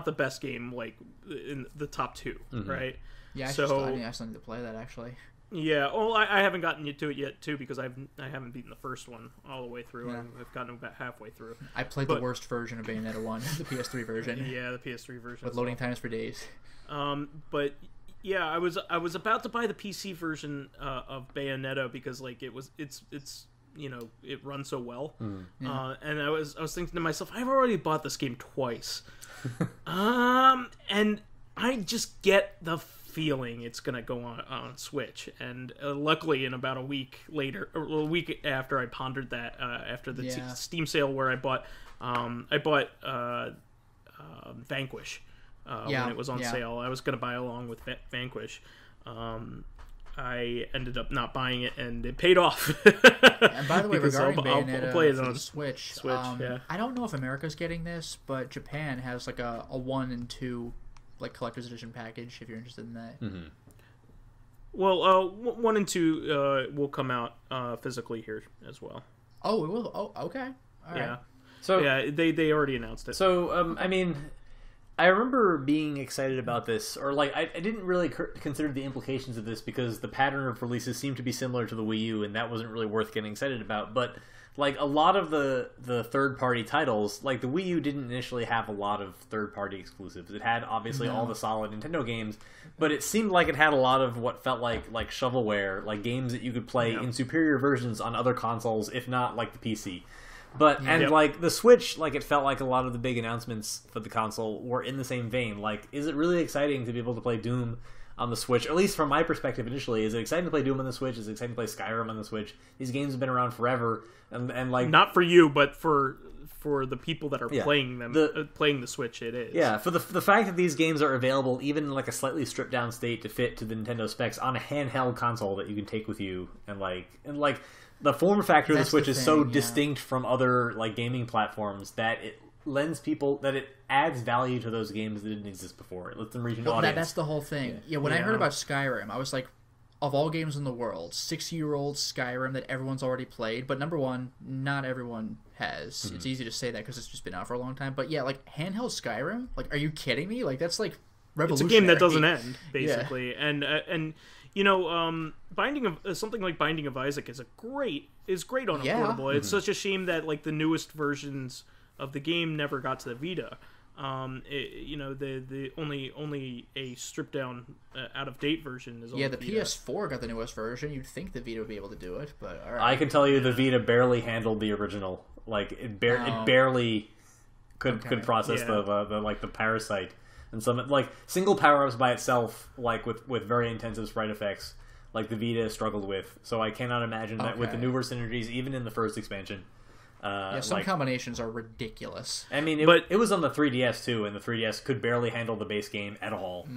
the best game, like in the top two, right? Yeah, I still need to play that, actually. Yeah, well, I haven't gotten to it yet too, because I haven't beaten the first one all the way through. Yeah. I've gotten about halfway through. I played the worst version of Bayonetta 1, the PS3 version. Yeah, the PS3 version with loading times for days. But yeah, I was about to buy the PC version of Bayonetta because like it's it runs so well. And I was thinking to myself, I've already bought this game twice. And I just get the feeling it's gonna go on Switch, and luckily in about a week later, or a week after I pondered that, after the Steam sale where I bought Vanquish when it was on sale. I was gonna buy along with Vanquish. I ended up not buying it, and it paid off. And by the way, regarding Bayonetta I'll play it for on the Switch, yeah. I don't know if America's getting this, but Japan has like a 1 and 2 like collector's edition package. If you're interested in that. Well, 1 and 2 will come out physically here as well. Oh, it will. Oh, okay. All right. Yeah. So yeah, they already announced it. So I mean, I remember being excited about this, or like I didn't really consider the implications of this because the pattern of releases seemed to be similar to the Wii U, and that wasn't really worth getting excited about. But like a lot of the third-party titles, like the Wii U didn't initially have a lot of third-party exclusives. It had obviously all the solid Nintendo games, but it seemed like it had a lot of what felt like shovelware, like games that you could play in superior versions on other consoles, if not like the PC. But like the Switch, like it felt like a lot of the big announcements for the console were in the same vein. Like, is it really exciting to be able to play Doom on the Switch? Or at least from my perspective initially, is it exciting to play Doom on the Switch? Is it exciting to play Skyrim on the Switch? These games have been around forever, and like not for you, but for the people that are playing them, playing the Switch, it is. Yeah, for the fact that these games are available even in like a slightly stripped down state to fit to the Nintendo specs on a handheld console that you can take with you, and like the form factor of the Switch is so distinct from other like gaming platforms that it adds value to those games that didn't exist before. It lets them reach an audience. That's the whole thing. Yeah, when I heard about Skyrim, I was like, of all games in the world, 6-year-old Skyrim that everyone's already played, but number one, not everyone has. It's easy to say that because it's just been out for a long time. But yeah, like handheld Skyrim, like, are you kidding me? Like, that's like revolutionary. It's a game that doesn't end, basically, and you know, something like Binding of Isaac is great on a portable. It's such a shame that like the newest versions of the game never got to the Vita. The only a stripped down out of date version is on the PS4 got the newest version. You'd think the Vita would be able to do it, but all right. I can tell you the Vita barely handled the original. Like it barely could process the parasite. And some like single power-ups by itself, like with very intensive sprite effects, like the Vita struggled with. So I cannot imagine that with the newer synergies, even in the first expansion. Some combinations are ridiculous. I mean, it was on the 3DS too, and the 3DS could barely handle the base game at all.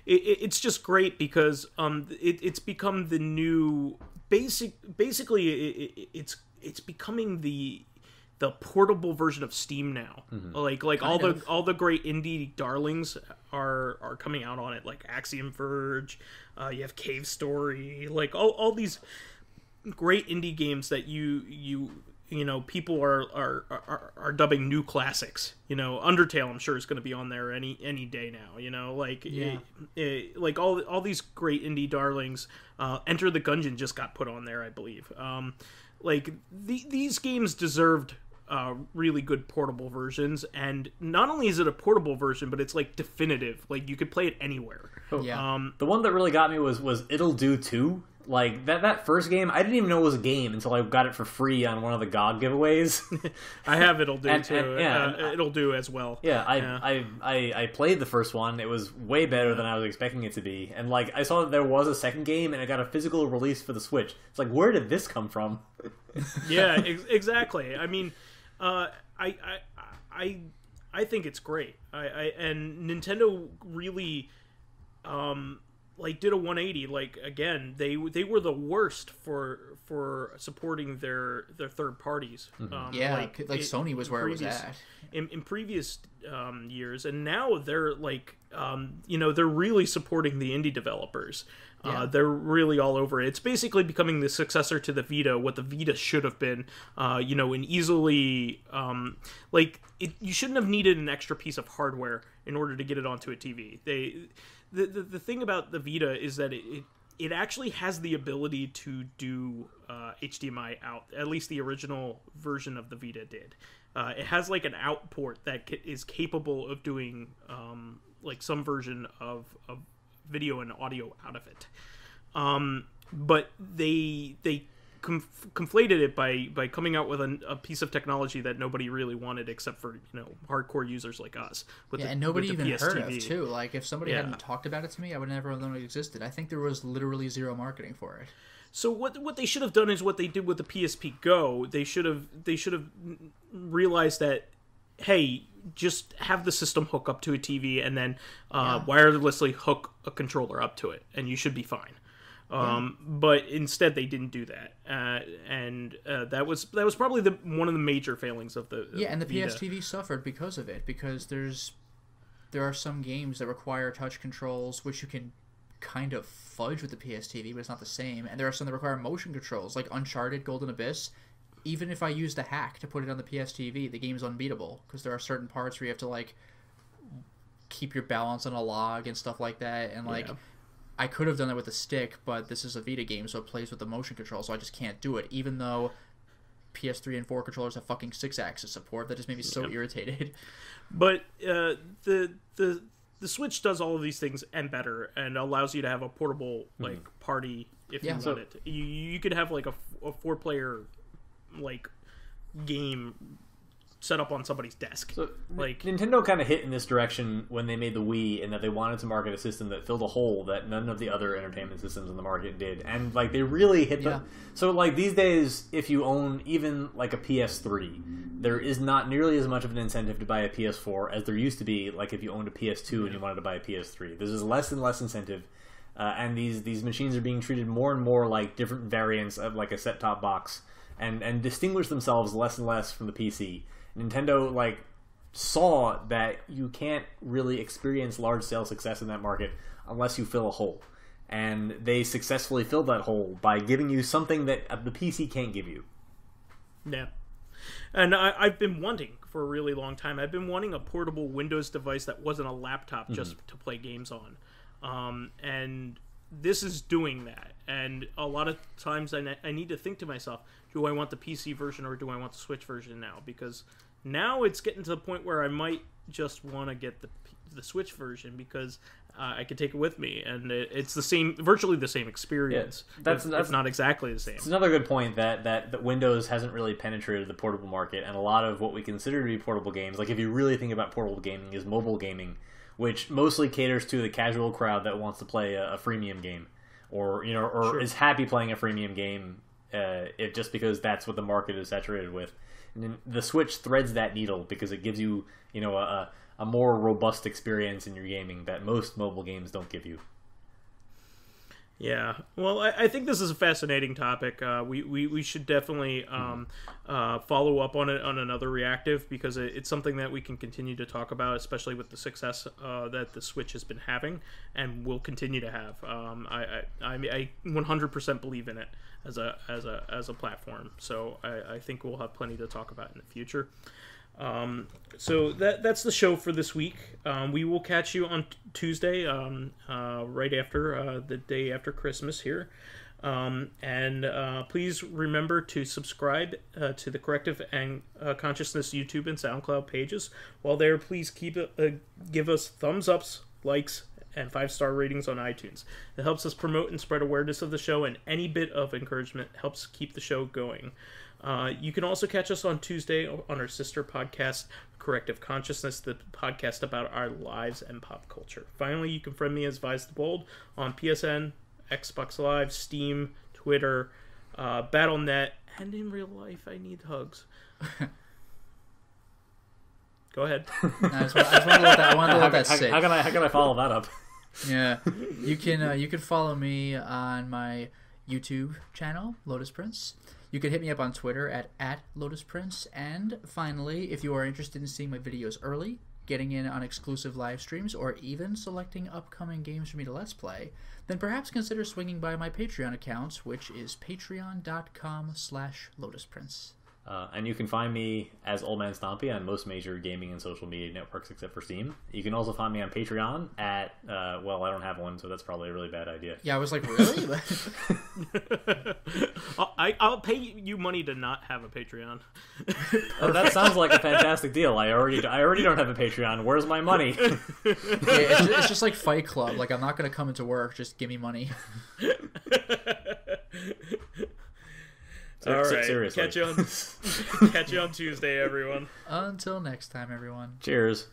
It's just great because it's become the new basically it's becoming the portable version of Steam now. Like all the great indie darlings are coming out on it, like Axiom Verge, you have Cave Story, like all these great indie games that you people are dubbing new classics. Undertale, I'm sure, is going to be on there any day now. Like all these great indie darlings. Enter the Gungeon just got put on there, I believe. These games deserved really good portable versions, and not only is it a portable version, but it's like definitive. Like you could play it anywhere. The one that really got me was It'll Do 2. Like that first game, I didn't even know it was a game until I got it for free on one of the GOG giveaways. I have It'll Do too. It'll Do as well. Yeah, I played the first one. It was way better than I was expecting it to be. And like I saw that there was a second game, and it got a physical release for the Switch. It's like, where did this come from? Yeah, exactly. I mean, I think it's great. And Nintendo really like did a 180. Like again, they were the worst for supporting their third parties. Like Sony was where it was at in previous years, and now they're like they're really supporting the indie developers. They're really all over it. It's basically becoming the successor to the Vita, what the Vita should have been. And easily you shouldn't have needed an extra piece of hardware in order to get it onto a TV. The thing about the Vita is that it actually has the ability to do HDMI out. At least the original version of the Vita did. It has like an out port that is capable of doing like some version of video and audio out of it. But they conflated it by coming out with a piece of technology that nobody really wanted except for hardcore users like us. And nobody even heard of too. Like if somebody hadn't talked about it to me, I would never have known it existed. I think there was literally zero marketing for it. So what they should have done is what they did with the PSP Go. They should have realized that, hey, just have the system hook up to a TV and then wirelessly hook a controller up to it, and you should be fine. But instead, they didn't do that, and that was probably one of the major failings of the and the Vita. PS TV suffered because of it, because there are some games that require touch controls, which you can kind of fudge with the PS TV, but it's not the same, and there are some that require motion controls, like Uncharted Golden Abyss. Even if I use the hack to put it on the PS TV, the game's unbeatable, because there are certain parts where you have to like keep your balance on a log and stuff like that, and I could have done that with a stick, but this is a Vita game, so it plays with the motion control, so I just can't do it, even though PS3 and 4 controllers have fucking 6-axis support. That just made me so irritated. But the Switch does all of these things and better, and allows you to have a portable party if you want it. You could have like a 4-player like game set up on somebody's desk. So, like Nintendo kind of hit in this direction when they made the Wii, in that they wanted to market a system that filled a hole that none of the other entertainment systems in the market did, and like they really hit the. So like these days, if you own even like a PS3, there is not nearly as much of an incentive to buy a PS4 as there used to be. Like if you owned a PS2 and you wanted to buy a PS3, there's just less and less incentive. And these machines are being treated more and more like different variants of like a set-top box, and distinguish themselves less and less from the PC. Nintendo like saw that you can't really experience large-scale success in that market unless you fill a hole, and they successfully filled that hole by giving you something that the PC can't give you. Yeah. And I've been wanting for a really long time. I've been wanting a portable Windows device that wasn't a laptop just to play games on. And this is doing that. And a lot of times I need to think to myself, do I want the PC version or do I want the Switch version now? Because now it's getting to the point where I might just want to get the Switch version because I can take it with me, and it's the same, virtually the same experience. Yeah, that's not exactly the same. It's another good point that Windows hasn't really penetrated the portable market, and a lot of what we consider to be portable games, like if you really think about portable gaming, is mobile gaming, which mostly caters to the casual crowd that wants to play a freemium game, or is happy playing a freemium game, just because that's what the market is saturated with. And then the Switch threads that needle because it gives you, a more robust experience in your gaming that most mobile games don't give you. Yeah, well, I think this is a fascinating topic. We should definitely follow up on it on another Reactive, because it's something that we can continue to talk about, especially with the success that the Switch has been having and will continue to have. I 100% believe in it as a platform, so I think we'll have plenty to talk about in the future. So that's the show for this week. We will catch you on Tuesday, right after the day after Christmas here. And please remember to subscribe to the Corrective Consciousness YouTube and Soundcloud pages. While there, please give us thumbs ups, likes, and 5-star ratings on iTunes. It helps us promote and spread awareness of the show, and any bit of encouragement helps keep the show going. You can also catch us on Tuesday on our sister podcast, Corrective Consciousness, the podcast about our lives and pop culture. Finally, you can friend me as Vice the Bold on PSN, Xbox Live, Steam, Twitter, Battle.net, and in real life, I need hugs. Go ahead. I just want to let that sit. How can I follow that up? Yeah, you can follow me on my YouTube channel, Lotus Prince. You can hit me up on Twitter at Lotus Prince. And finally, if you are interested in seeing my videos early, getting in on exclusive live streams, or even selecting upcoming games for me to Let's Play, then perhaps consider swinging by my Patreon account, which is patreon.com/LotusPrince. And you can find me as Old Man Stompy on most major gaming and social media networks except for Steam. You can also find me on Patreon at, well, I don't have one, so that's probably a really bad idea. Yeah, I was like, really? I'll pay you money to not have a Patreon. Oh, that sounds like a fantastic deal. I already don't have a Patreon. Where's my money? Yeah, it's just like Fight Club. Like, I'm not going to come into work. Just give me money. All right. Seriously. Catch you on Tuesday, everyone. Until next time, everyone. Cheers.